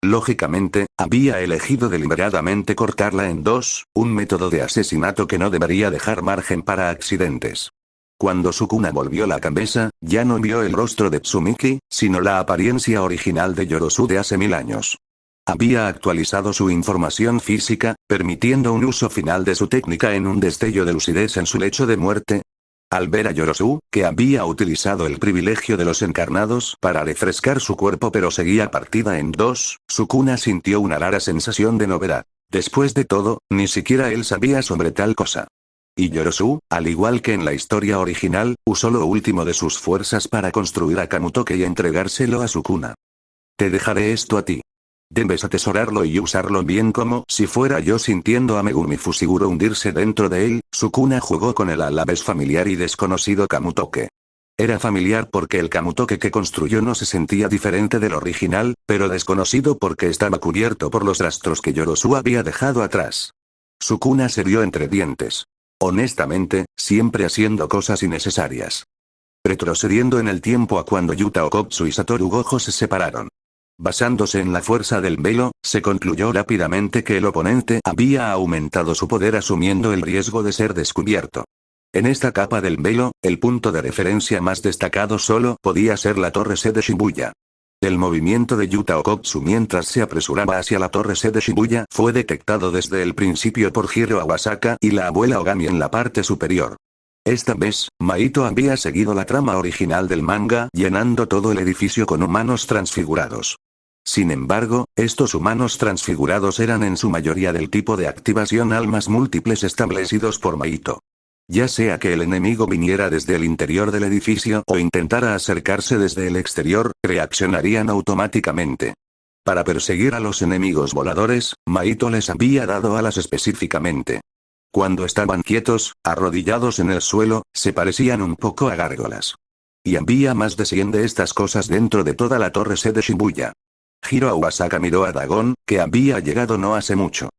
Lógicamente, había elegido deliberadamente cortarla en dos, un método de asesinato que no debería dejar margen para accidentes. Cuando Sukuna volvió la cabeza, ya no vio el rostro de Tsumiki, sino la apariencia original de Yorosu de hace 1000 años. Había actualizado su información física, permitiendo un uso final de su técnica en un destello de lucidez en su lecho de muerte. Al ver a Yorosu, que había utilizado el privilegio de los encarnados para refrescar su cuerpo pero seguía partida en dos, Sukuna sintió una rara sensación de novedad. Después de todo, ni siquiera él sabía sobre tal cosa. Y Yorosu, al igual que en la historia original, usó lo último de sus fuerzas para construir a Kamutoke y entregárselo a Sukuna. Te dejaré esto a ti. Debes atesorarlo y usarlo bien como si fuera yo sintiendo a Megumi Fushiguro hundirse dentro de él. Sukuna jugó con el a la vez familiar y desconocido Kamutoke. Era familiar porque el Kamutoke que construyó no se sentía diferente del original, pero desconocido porque estaba cubierto por los rastros que Yorosu había dejado atrás. Sukuna se rió entre dientes. Honestamente, siempre haciendo cosas innecesarias. Retrocediendo en el tiempo a cuando Yuta Okkotsu y Satoru Gojo se separaron. Basándose en la fuerza del velo, se concluyó rápidamente que el oponente había aumentado su poder asumiendo el riesgo de ser descubierto. En esta capa del velo, el punto de referencia más destacado solo podía ser la Torre C de Shibuya. El movimiento de Yuta Okkotsu mientras se apresuraba hacia la Torre C de Shibuya fue detectado desde el principio por Hiro Awasaka y la abuela Ogami en la parte superior. Esta vez, Maito había seguido la trama original del manga llenando todo el edificio con humanos transfigurados. Sin embargo, estos humanos transfigurados eran en su mayoría del tipo de activación almas múltiples establecidos por Maito. Ya sea que el enemigo viniera desde el interior del edificio o intentara acercarse desde el exterior, reaccionarían automáticamente. Para perseguir a los enemigos voladores, Maito les había dado alas específicamente. Cuando estaban quietos, arrodillados en el suelo, se parecían un poco a gárgolas. Y había más de 100 de estas cosas dentro de toda la Torre C de Shibuya. Hiro Awasaka miró a Dagon, que había llegado no hace mucho.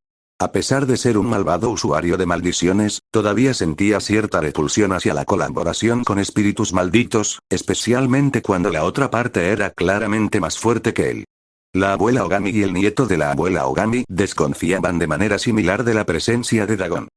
A pesar de ser un malvado usuario de maldiciones, todavía sentía cierta repulsión hacia la colaboración con espíritus malditos, especialmente cuando la otra parte era claramente más fuerte que él. La abuela Ogami y el nieto de la abuela Ogami desconfiaban de manera similar de la presencia de Dagon.